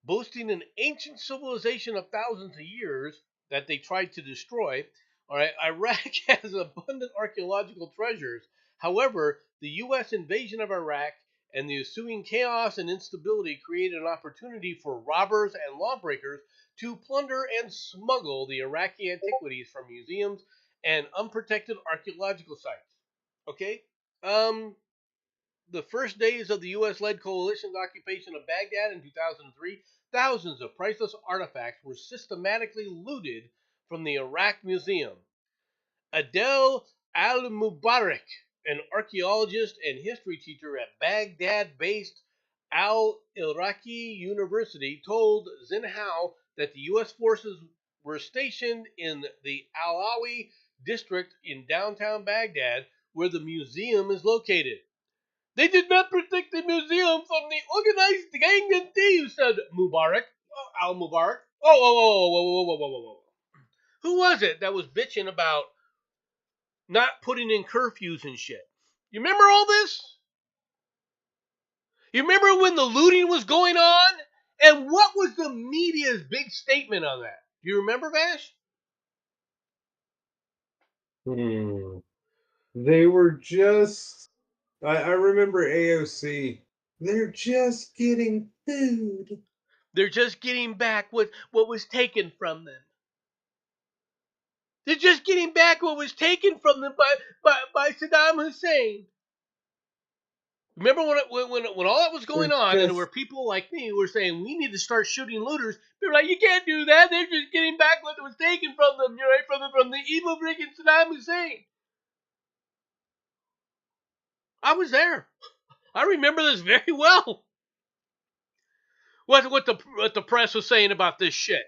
Boasting an ancient civilization of thousands of years that they tried to destroy, all right, Iraq has abundant archaeological treasures. However, the US invasion of Iraq and the ensuing chaos and instability created an opportunity for robbers and lawbreakers to plunder and smuggle the Iraqi antiquities from museums and unprotected archaeological sites. Okay? Um, the first days of the U.S. led coalition's occupation of Baghdad in 2003, thousands of priceless artifacts were systematically looted from the Iraq Museum. Adel Al Mubarak, an archaeologist and history teacher at Baghdad based Al Iraqi University, told Zinhao that the U.S. forces were stationed in the Alawi district in downtown Baghdad, where the museum is located. They did not protect the museum from the organized gang and thieves, said Mubarak. Al Mubarak. Oh, whoa, whoa, whoa, whoa, whoa, whoa, whoa, whoa. Who was it that was bitching about not putting in curfews and shit? You remember all this? You remember when the looting was going on? And what was the media's big statement on that? Do you remember, Vash? Hmm. They were just, I remember AOC. They're just getting food. They're just getting back what was taken from them. They're just getting back what was taken from them by Saddam Hussein. Remember when all that was going They're on, and there were just, people like me who were saying we need to start shooting looters? They were like, you can't do that. They're just getting back what was taken from them, right? From the evil freaking Saddam Hussein. I was there. I remember this very well. What the press was saying about this shit.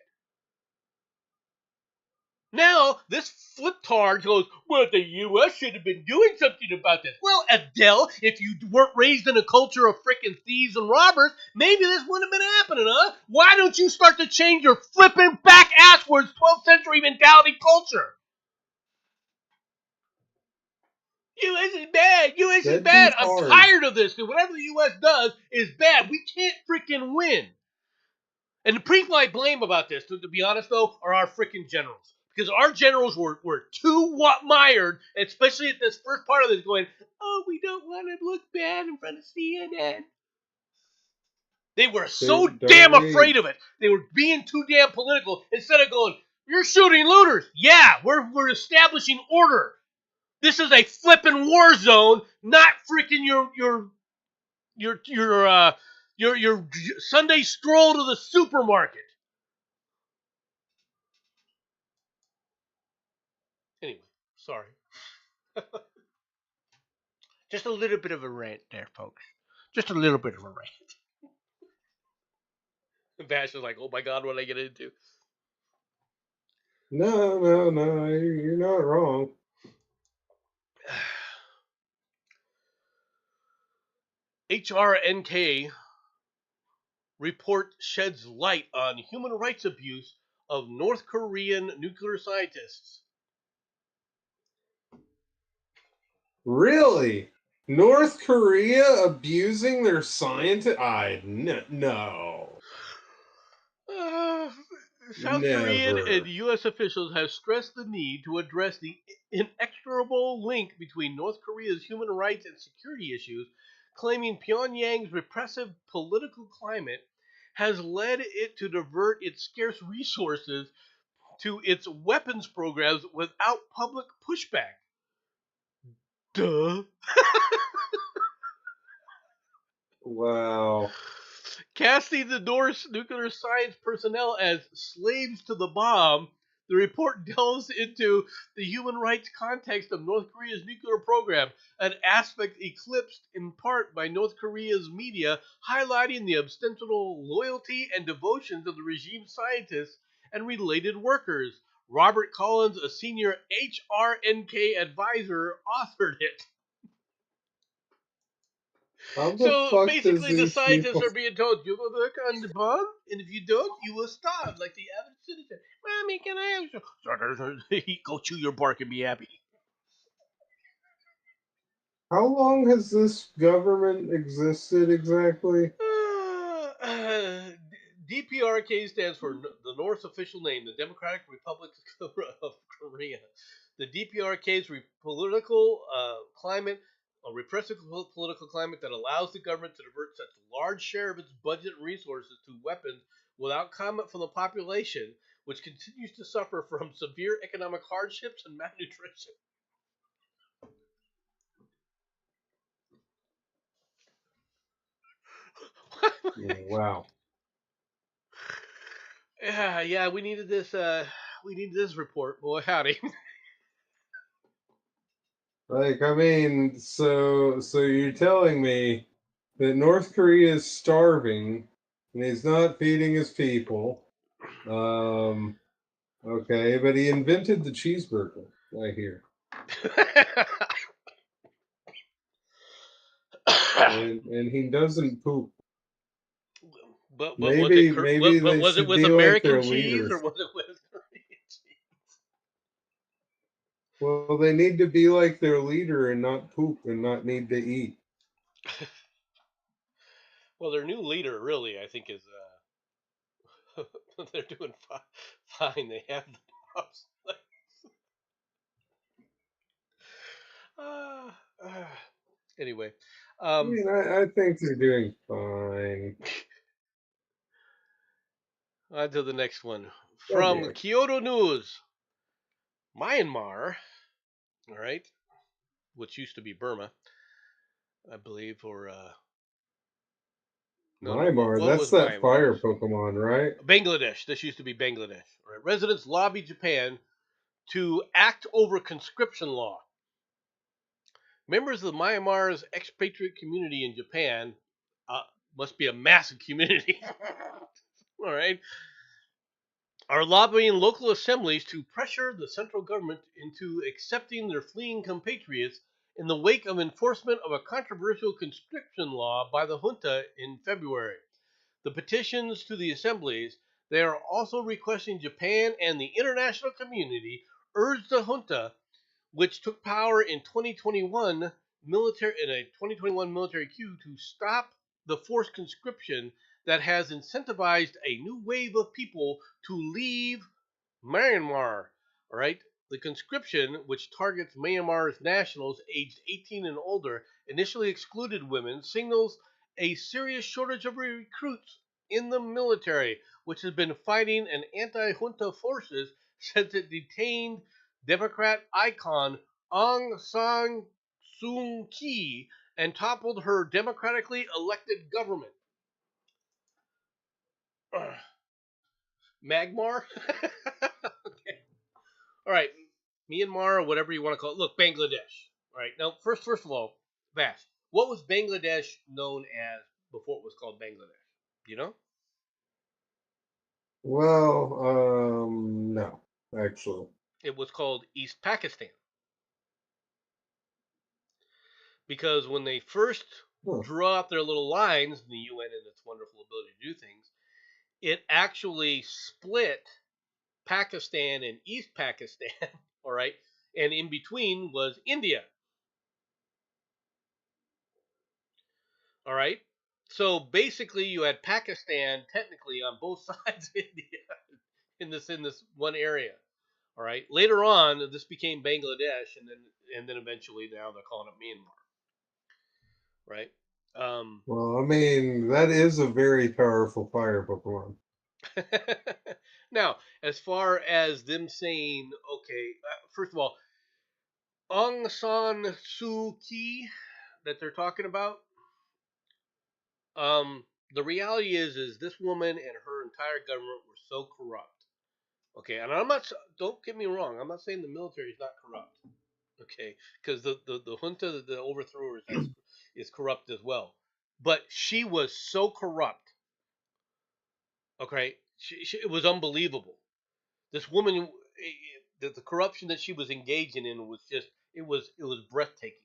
Now, this fliptard goes, well, the U.S. should have been doing something about this. Well, Adele, if you weren't raised in a culture of freaking thieves and robbers, maybe this wouldn't have been happening, huh? Why don't you start to change your flipping back asswards 12th century mentality culture? U.S. is bad. U.S. is That'd be bad. I'm hard. tired of this. Whatever the U.S. does is bad. We can't freaking win. And the people I blame about this, to be honest, though, are our freaking generals. Because our generals were too mired, especially at this first part of this, going, oh, we don't want to look bad in front of CNN. They were so Don't damn we? afraid of it. They were being too damn political. Instead of going, you're shooting looters. Yeah, we're establishing order. This is a flipping war zone, not freaking your Sunday stroll to the supermarket. Anyway, sorry. Just a little bit of a rant there, folks. Just a little bit of a rant. And Bash is like, oh my god, what did I get into? No, you're not wrong. HRNK report sheds light on human rights abuse of North Korean nuclear scientists. Really? North Korea abusing their scientists? No. South Korean Never. and U.S. officials have stressed the need to address the inexorable link between North Korea's human rights and security issues, claiming Pyongyang's repressive political climate has led it to divert its scarce resources to its weapons programs without public pushback. Duh. Wow. Casting the Norse nuclear science personnel as slaves to the bomb, the report delves into the human rights context of North Korea's nuclear program, an aspect eclipsed in part by North Korea's media, highlighting the ostensible loyalty and devotions of the regime scientists and related workers. Robert Collins, a senior HRNK advisor, authored it. How the So fuck does basically, the these scientists people... are being told, you will work on the bomb, and if you don't, you will starve like the average citizen. Mommy, can I have some? Go chew your bark and be happy. How long has this government existed exactly? DPRK stands for the North's official name, the Democratic Republic of Korea. The DPRK's political climate, a repressive political climate that allows the government to divert such a large share of its budget and resources to weapons without comment from the population, which continues to suffer from severe economic hardships and malnutrition. Wow. Yeah, we needed this. We needed this report, boy, howdy. Like, I mean, so you're telling me that North Korea is starving and he's not feeding his people. Okay, but he invented the cheeseburger, I hear. And he doesn't poop. but Maybe they was it should with be like American their cheese or leaders. was it with Korean cheese? Well, they need to be like their leader and not poop and not need to eat. Well, their new leader really, I think, is they're doing fine. They have the boss. uh, uh, anyway, I mean, I think they're doing fine. on to the next one They'll be from okay. Kyoto News. Myanmar, all right, which used to be Burma, I believe, or no, Myanmar, what that's was that Myanmar? fire Pokemon, right? Bangladesh. This used to be Bangladesh. Right? Residents lobby Japan to act over conscription law. Members of Myanmar's expatriate community in Japan uh, must be a massive community. All right, are lobbying local assemblies to pressure the central government into accepting their fleeing compatriots in the wake of enforcement of a controversial conscription law by the junta in February. The petitions to the assemblies, they are also requesting Japan and the international community urge the junta, which took power in 2021 military in a 2021 military coup, to stop the forced conscription that has incentivized a new wave of people to leave Myanmar. All right. The conscription, which targets Myanmar's nationals aged 18 and older, initially excluded women, signals a serious shortage of recruits in the military, which has been fighting an anti-junta forces since it detained Democrat icon Aung San Suu Kyi and toppled her democratically elected government. Magmar? Okay. All right, Myanmar or whatever you want to call it. Look, Bangladesh. All right. Now, first of all, Vash, what was Bangladesh known as before it was called Bangladesh? You know, Well, no, actually. it was called East Pakistan because when they first Huh. drew out their little lines in the UN and its wonderful ability to do things, it actually split Pakistan and East Pakistan. All right, and in between was India. All right. So basically, you had Pakistan technically on both sides of India in this one area. All right. Later on, this became Bangladesh, and then eventually now they're calling it Myanmar. Right. Um, Well, I mean, that is a very powerful fire Pokemon. now, as far as them saying, okay, first of all, Aung San Suu Kyi that they're talking about, the reality is this woman and her entire government were so corrupt. Okay, and I'm not. Don't get me wrong. I'm not saying the military is not corrupt. Okay, because the junta that overthrew her is corrupt as well. But she was so corrupt. Okay, it was unbelievable. This woman, the corruption that she was engaging in was just it was breathtaking.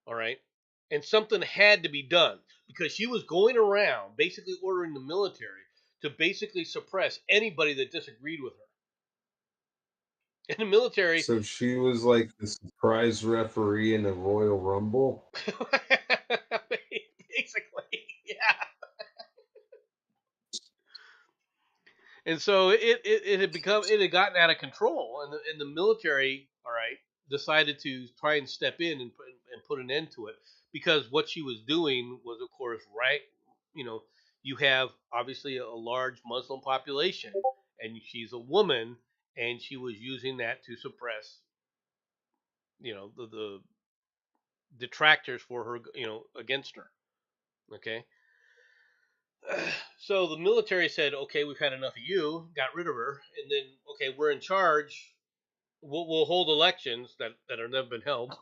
All right, and something had to be done because she was going around basically ordering the military to basically suppress anybody that disagreed with her. In the military, So she was like the surprise referee in the Royal Rumble. basically, yeah. And so it had gotten out of control, and the military, all right, decided to try and step in and put an end to it because what she was doing was, of course, right. You know, you have obviously a large Muslim population, and she's a woman, and she was using that to suppress, the detractors for her, against her. Okay. So the military said, "Okay, we've had enough of you." Got rid of her, and then, okay, we're in charge. We'll hold elections that have never been held.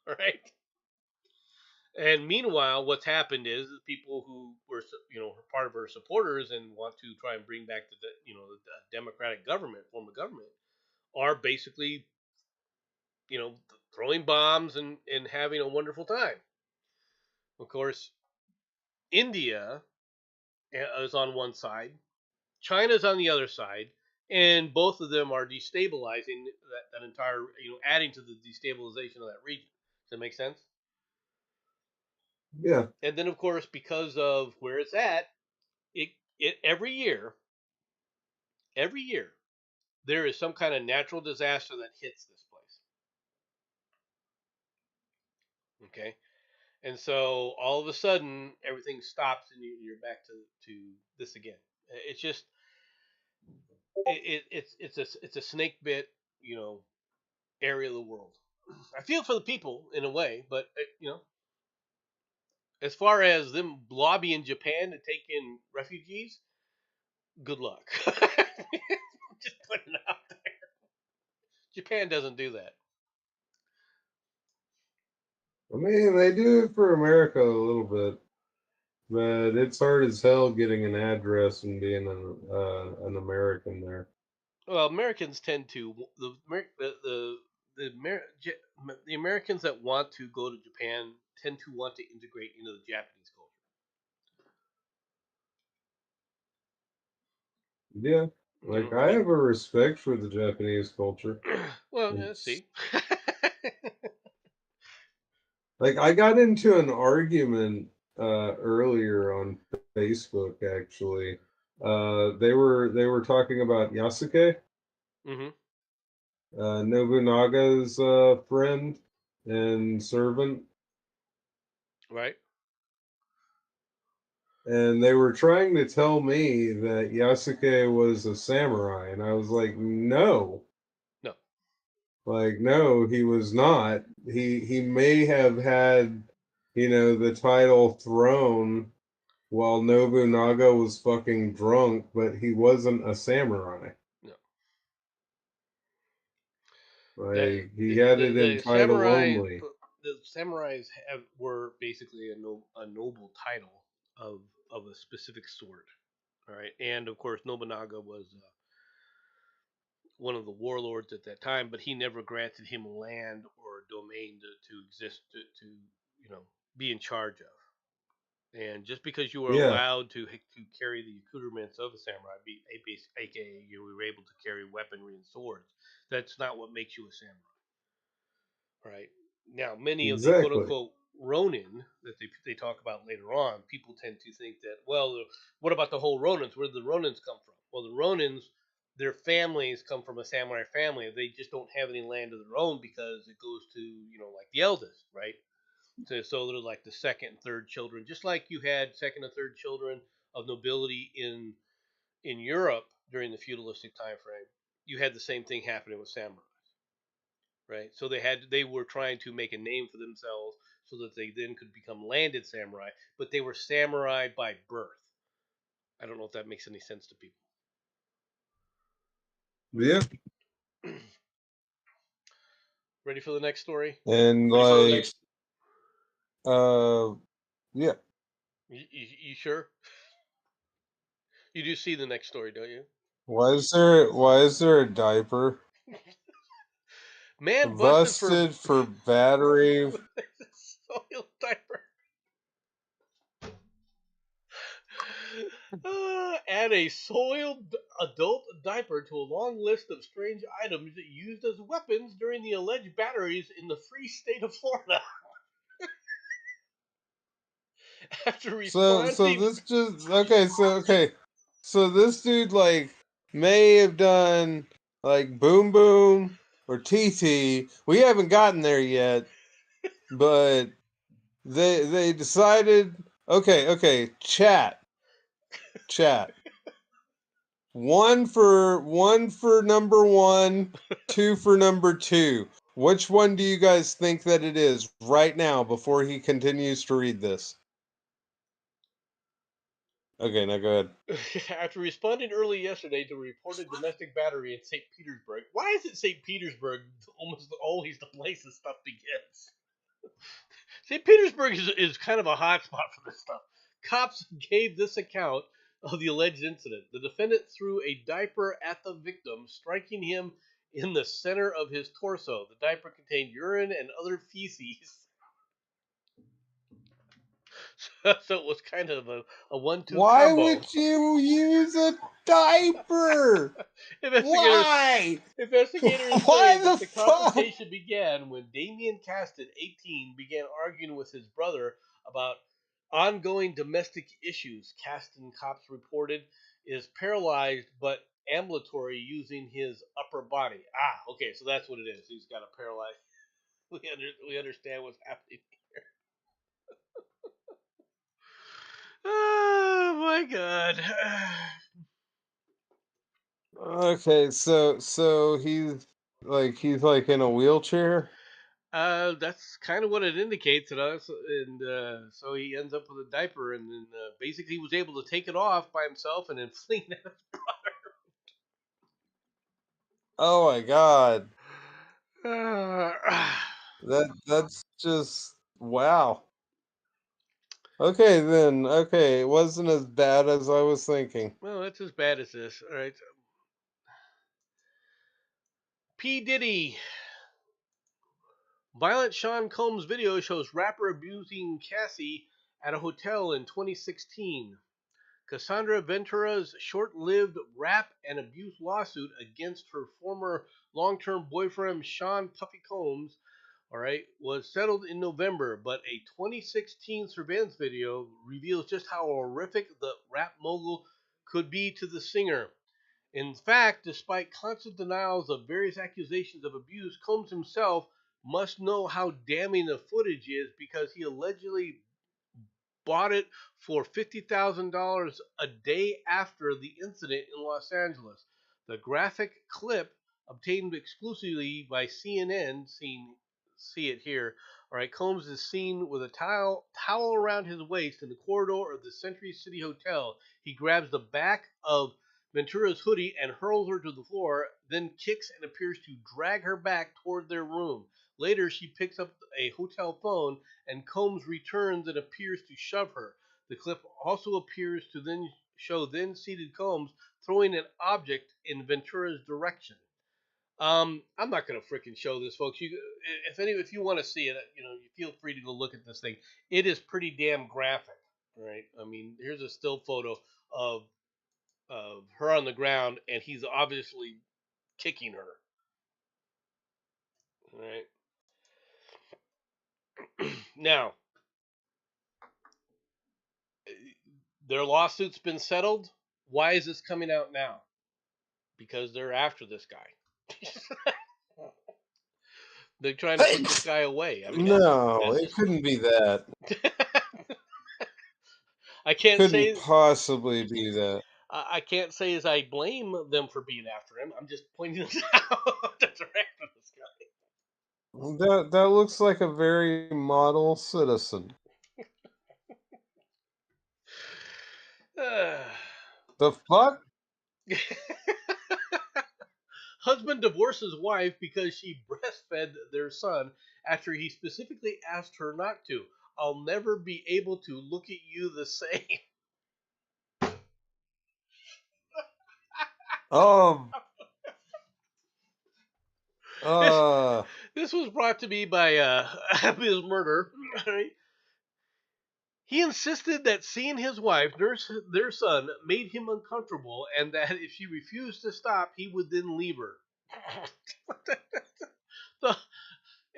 All right. And meanwhile, what's happened is the people who were, part of her supporters and want to try and bring back the democratic government, form of government, are basically, throwing bombs and having a wonderful time. Of course, India is on one side, China's on the other side, and both of them are destabilizing that entire, adding to the destabilization of that region. Does that make sense? Yeah. And then, of course, because of where it's at, it every year, there is some kind of natural disaster that hits this place. Okay, and so all of a sudden everything stops and you're back to this again. It's just it's a snake bit, area of the world. I feel for the people in a way, but as far as them lobbying Japan to take in refugees, good luck. Just putting it out there. Japan doesn't do that. I mean, they do it for America a little bit, but it's hard as hell getting an address and being an American there. Well, Americans tend to the Americans that want to go to Japan tend to want to integrate into the Japanese culture. Yeah, You like know, I I mean, have a respect for the Japanese culture. well, yeah, It's see, like I got into an argument earlier on Facebook actually. They were talking about Yasuke, hmm Nobunaga's friend and servant, right? and they were trying to tell me that Yasuke was a samurai, and I was like, no, No, like no, he was not. He may have had, the title throne while Nobunaga was fucking drunk, but he wasn't a samurai. no. The Like he had it in the title samurai only. the samurais were basically a noble title of a specific sort. All right, and of course Nobunaga was one of the warlords at that time, but he never granted him land or domain to exist to you know be in charge of. And just because you were Yeah, allowed to carry the accoutrements of a samurai, aka you were able to carry weaponry and swords, that's not what makes you a samurai. Right now, many of the quote exactly. unquote Ronin that they talk about later on, people tend to think that, well, what about the whole Ronins? Where did the Ronins come from? Well, the Ronins, their families come from a samurai family. They just don't have any land of their own because it goes to like the eldest, right? So they're like the second and third children, just like you had second and third children of nobility in Europe during the feudalistic time frame. You had the same thing happening with samurai, right? So they were trying to make a name for themselves so that they then could become landed samurai, but they were samurai by birth. I don't know if that makes any sense to people. Yeah, Ready for the next story? and like, uh, yeah. You sure? You do see the next story, don't you? Why is there a diaper Man busted for busted for battery? soiled diaper. Add a soiled adult diaper to a long list of strange items used as weapons during the alleged batteries in the free state of Florida. After So responding, this just okay. So this dude like may have done like Boom Boom or TT. We haven't gotten there yet, but they decided okay, chat. One for number one, two for number two. Which one do you guys think that it is right now before he continues to read this? Okay, now go ahead. after responding early yesterday to a reported domestic battery in St. Petersburg. Why is it St. Petersburg almost always the place this stuff begins? St. Petersburg is kind of a hot spot for this stuff. Cops gave this account of the alleged incident. The defendant threw a diaper at the victim, striking him in the center of his torso. The diaper contained urine and other feces, so it was kind of a 1-2 Why combo. would you use a diaper? Investigators Why? Investigators say Why that the the fuck? confrontation began when Damien Caston, 18, began arguing with his brother about ongoing domestic issues. Caston, cops reported, is paralyzed but ambulatory using his upper body. Ah, okay, so that's what it is. He's got a paralyzed. We understand what's happening. Oh my god. Okay, so he's like in a wheelchair. That's kind of what it indicates to us, and so he ends up with a diaper, and then basically he was able to take it off by himself and then fling it. Oh my god. Uh, That's just Wow. Okay, then. Okay, it wasn't as bad as I was thinking. Well, it's as bad as this. All right. P. Diddy. Violent Sean Combs video shows rapper abusing Cassie at a hotel in 2016. Cassandra Ventura's short-lived rap and abuse lawsuit against her former long-term boyfriend Sean Puffy Combs, all right, was settled in November, but a 2016 surveillance video reveals just how horrific the rap mogul could be to the singer. In fact, despite constant denials of various accusations of abuse, Combs himself must know how damning the footage is because he allegedly bought it for $50,000 a day after the incident in Los Angeles. The graphic clip, obtained exclusively by CNN, see it here. All right, Combs is seen with a towel around his waist in the corridor of the Century City Hotel. He grabs the back of Ventura's hoodie and hurls her to the floor, then kicks and appears to drag her back toward their room. Later, she picks up a hotel phone and Combs returns and appears to shove her. The clip also appears to then show then seated Combs throwing an object in Ventura's direction. I'm not gonna freaking show this, folks. If you want to see it, you feel free to go look at this thing. It is pretty damn graphic, right? I mean, here's a still photo of her on the ground, and he's obviously kicking her. Right now, their lawsuit's been settled. Why is this coming out now? Because they're after this guy. They're trying to put this guy away. I mean, No, that's it couldn't be that. I can't Couldn't say possibly be that. I can't say as I blame them for being after him. I'm just pointing this out that they're after this That looks like a very model citizen. guy. The fuck? Husband divorces wife because she breastfed their son after he specifically asked her not to. I'll never be able to look at you the same. Um. This Uh. this was brought to me by Ms. Murder. Right? He insisted that seeing his wife nurse their son made him uncomfortable, and that if she refused to stop, he would then leave her. the,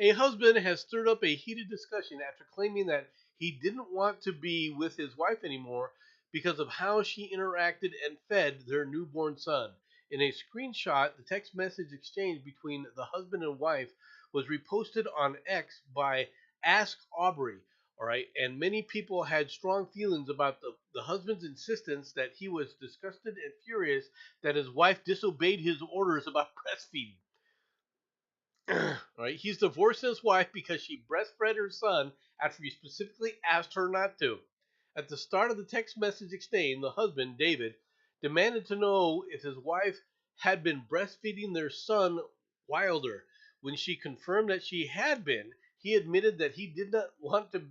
A husband has stirred up a heated discussion after claiming that he didn't want to be with his wife anymore because of how she interacted and fed their newborn son. In a screenshot, the text message exchange between the husband and wife was reposted on X by Ask Aubrey. All right, and many people had strong feelings about the husband's insistence that he was disgusted and furious that his wife disobeyed his orders about breastfeeding. Right? He's divorcing his wife because she breastfed her son after he specifically asked her not to. At the start of the text message exchange, the husband, David, demanded to know if his wife had been breastfeeding their son Wilder. When she confirmed that she had been, he admitted that he did not want to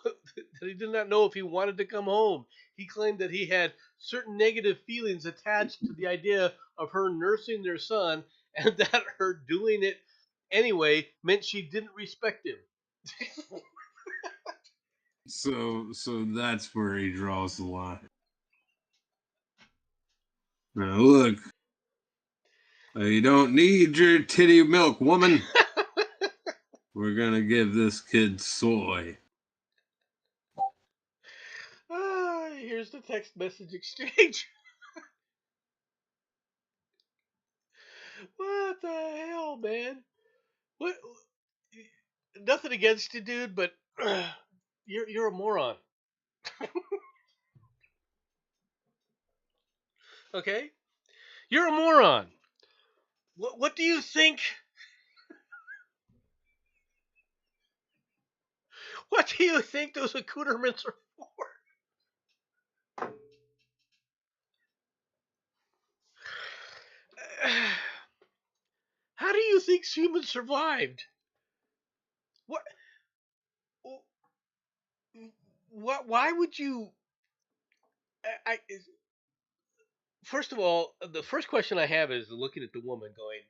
that he did not know if he wanted to come home. He claimed that he had certain negative feelings attached to the idea of her nursing their son and that her doing it anyway meant she didn't respect him. So that's where he draws the line. Now look, you don't need your titty milk, woman. We're gonna give this kid soy. Here's the text message exchange. What the hell, man? What? Nothing against you, dude, but you're a moron. Okay, you're a moron. What do you think? What do you think those accoutrements are for? How do you think humans survived? What? Why would you? First of all, the first question I have is looking at the woman, going,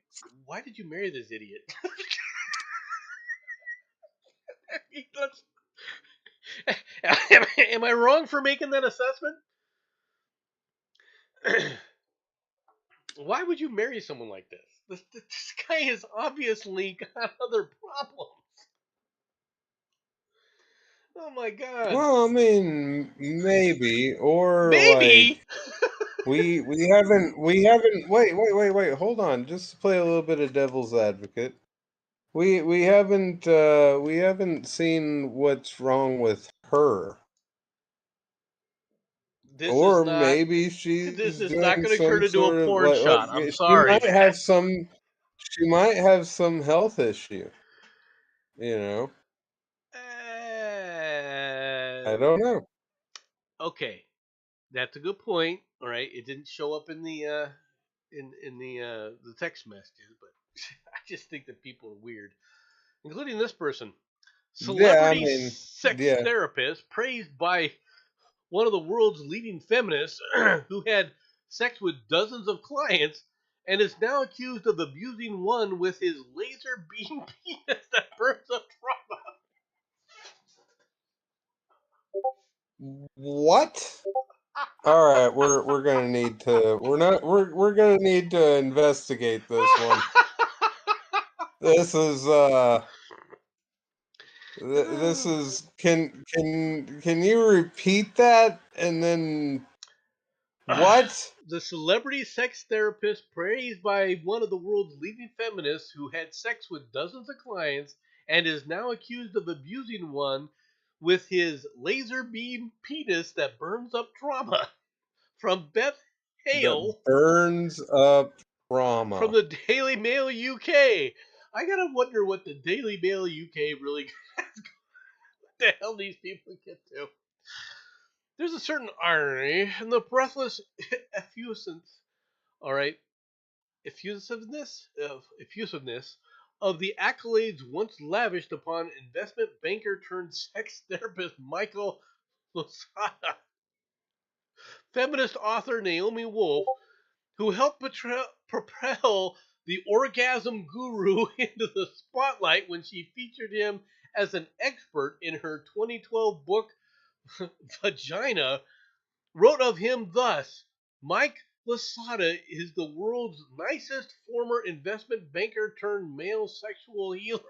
"Why did you marry this idiot?" Am I wrong for making that assessment? Why would you marry someone like this? This guy has obviously got other problems. Oh my god. Well, I mean, maybe, or like Maybe. we haven't. Wait. Hold on, just to play a little bit of devil's advocate. We haven't seen what's wrong with her, This is or not. maybe This she's is not doing going to turn some into a sort of porn shot. I'm she sorry, might have man. some health issue. You know, I don't know. Okay, that's a good point. All right, it didn't show up in the text messages, but I just think that people are weird, including this person. Yeah, I Celebrity mean, sex yeah. therapist praised by one of the world's leading feminists who had sex with dozens of clients and is now accused of abusing one with his laser beam penis that burns up trauma. What? All right, we're gonna need to. We're gonna need to investigate this one. This is this is can you repeat that and then what? The celebrity sex therapist praised by one of the world's leading feminists who had sex with dozens of clients and is now accused of abusing one with his laser beam penis that burns up trauma. From Beth That Hale burns up from trauma. the Daily Mail UK. I gotta wonder what the Daily Mail UK really what the hell these people get to. There's a certain irony in the breathless effusiveness, all right, effusiveness of the accolades once lavished upon investment banker turned sex therapist Michael Losada. Feminist author Naomi Wolf, who helped propel the orgasm guru into the spotlight when she featured him as an expert in her 2012 book Vagina, wrote of him thus: Mike Lasada is the world's nicest former investment banker turned male sexual healer.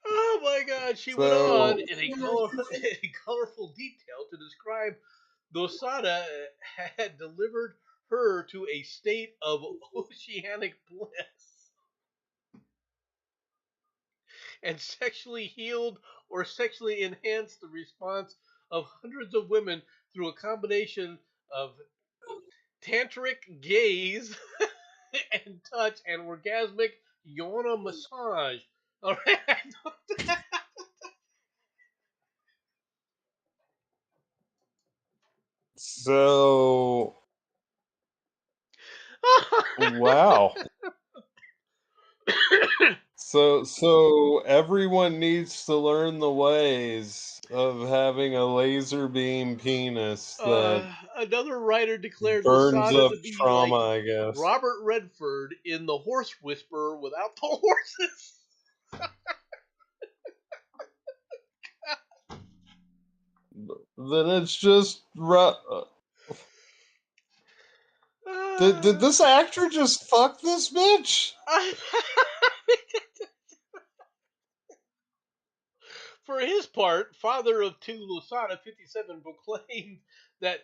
Oh my god, she went on So in a colorful detail to describe Dosada had delivered her to a state of oceanic bliss and sexually healed or sexually enhanced the response of hundreds of women through a combination of tantric gaze and touch and orgasmic yona massage. All right. so wow. So everyone needs to learn the ways of having a laser beam penis that Another writer declared burns Lasada up to be trauma, like I guess. Robert Redford in The Horse Whisperer without the horses. Then it's just did Uh, this actor just fuck this bitch? For his part, father of two Losada, 57, proclaimed that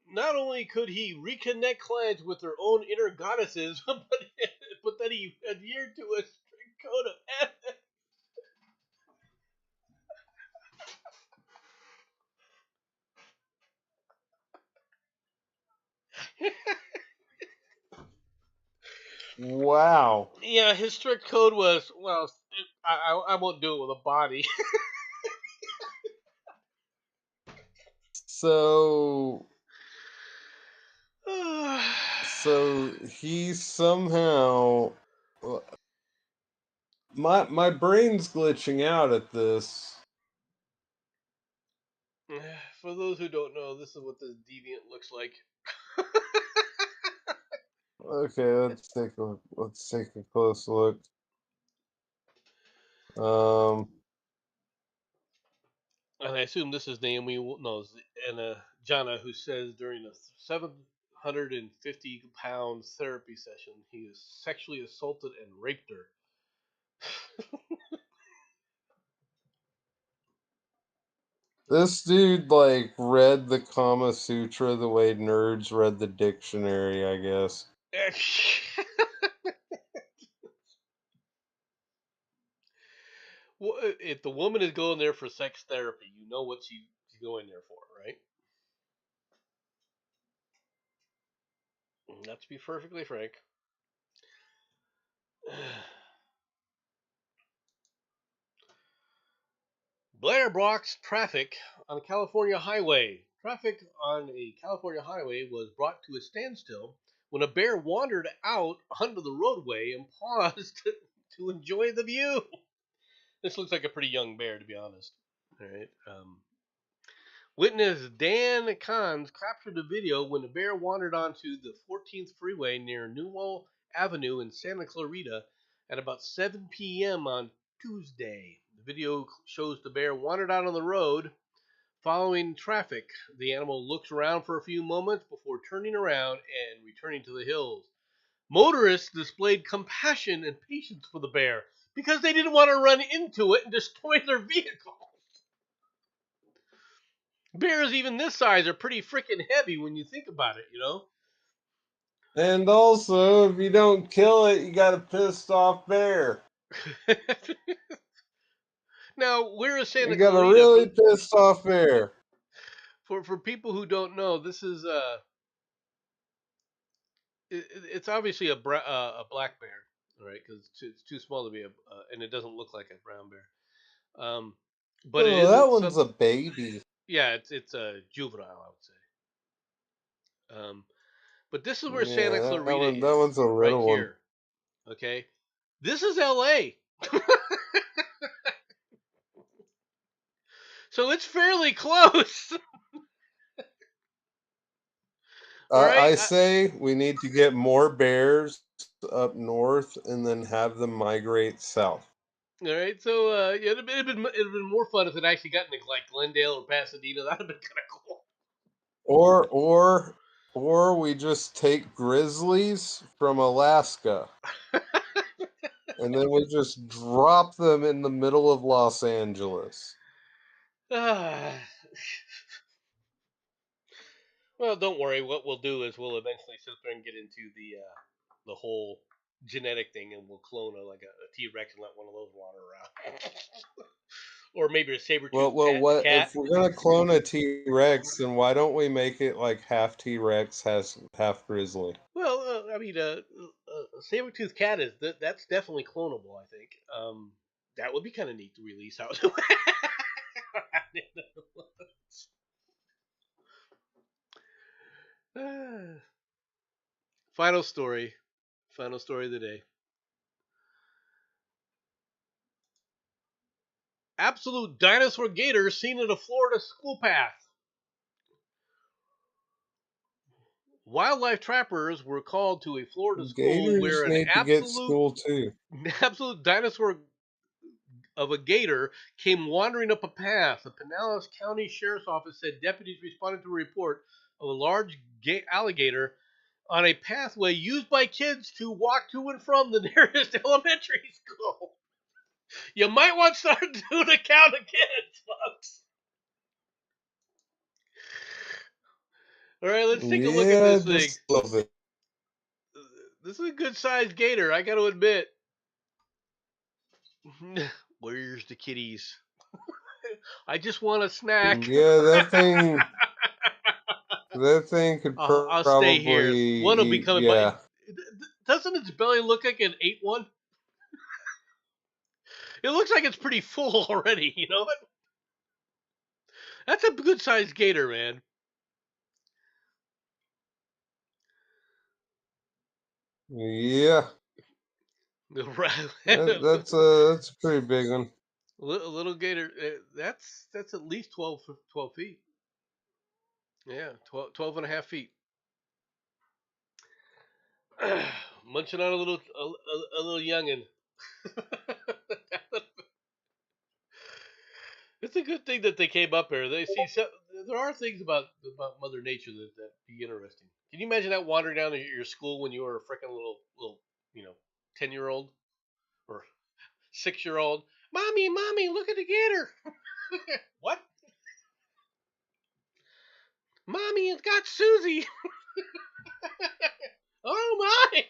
not only could he reconnect clients with their own inner goddesses, but that he adhered to a strict code of ethics. Wow. Yeah, his strict code was, well, I won't do it with a body. So so he somehow my brain's glitching out at this. For those who don't know, this is what the deviant looks like. Okay, let's take a close look. Um, And I assume this is Naomi, no, and Jana, who says during a 750-pound therapy session, he has sexually assaulted and raped her. this dude like read the Kama Sutra the way nerds read the dictionary, I guess. Well, if the woman is going there for sex therapy, you know what she's going there for, right? Not to be perfectly frank. Blair blocks traffic on a California highway. Traffic on a California highway was brought to a standstill when a bear wandered out onto the roadway and paused to enjoy the view. This looks like a pretty young bear, to be honest. All right. Witness Dan Kahns captured the video when the bear wandered onto the 14th freeway near Newell Avenue in Santa Clarita at about 7 p.m. on Tuesday. The video shows the bear wandered out on the road following traffic. The animal looks around for a few moments before turning around and returning to the hills. Motorists displayed compassion and patience for the bear because they didn't want to run into it and destroy their vehicle. Bears even this size are pretty freaking heavy when you think about it, you know? And also, if you don't kill it, you got a pissed off bear. Now, we're a You Santa got a Clarita. really pissed off bear. For people who don't know, this is it's obviously a black bear, right? Because it's too small to be and it doesn't look like a brown bear. But it Oh, that isn't one's some. a baby. Yeah, it's a juvenile, I would say. But this is where Santa Yeah, Clarita that is, one's a right little one. here. Okay, this is L.A. So it's fairly close. All right. I say we need to get more bears up north and then have them migrate south. All right. So yeah, it'd been more fun if it actually got into like Glendale or Pasadena. That'd have been kind of cool. Or or or we just take grizzlies from Alaska and then we just drop them in the middle of Los Angeles. Ah. Well, don't worry. What we'll do is we'll eventually sit there and get into the whole genetic thing, and we'll clone a T Rex and let one of those wander around, or maybe a saber Well, tooth well, what cat. if we're gonna clone a T Rex? Then why don't we make it like half T Rex, has half grizzly? Well, I mean, a saber tooth cat that's definitely clonable. I think that would be kind of neat to release out. Final story. Final story of the day. Absolute dinosaur gator seen in a Florida school path. Wildlife trappers were called to a Florida school where Gators an need to get school too. absolute dinosaur of a gator came wandering up a path. The Pinellas County Sheriff's Office said deputies responded to a report of a large alligator on a pathway used by kids to walk to and from the nearest elementary school. You might want to start doing a count of kids, folks. All right, let's take a look at Yeah, this thing. just a little bit. This is a good sized gator, I got to admit. Where's the kitties? I just want a snack. Yeah, that thing could I'll stay probably here. One will be eat. coming. But Yeah, doesn't its belly look like an ate one? It looks like it's pretty full already. You know what? That's a good sized gator, man. yeah. That's a pretty big one. A little gator. That's at least 12 feet. Yeah, 12 and a half feet. Munching on a little youngin. It's a good thing that they came up here. They see there are things about Mother Nature that be interesting. Can you imagine that wandering down to your school when you were a freaking little 10-year-old or 6-year-old? Mommy, look at the gator. What? Mommy, it's got Susie. Oh my!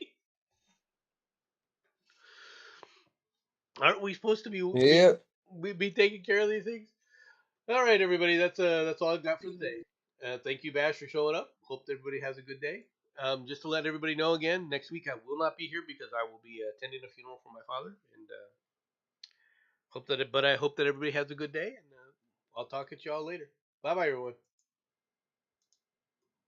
Aren't we supposed to Yeah. be taking care of these things? All right, everybody. That's all I've got for today. Thank you, Bash, for showing up. Hope everybody has a good day. Just to let everybody know again, next week I will not be here because I will be attending a funeral for my father, and I hope that everybody has a good day, and I'll talk at y'all later. Bye, bye, everyone.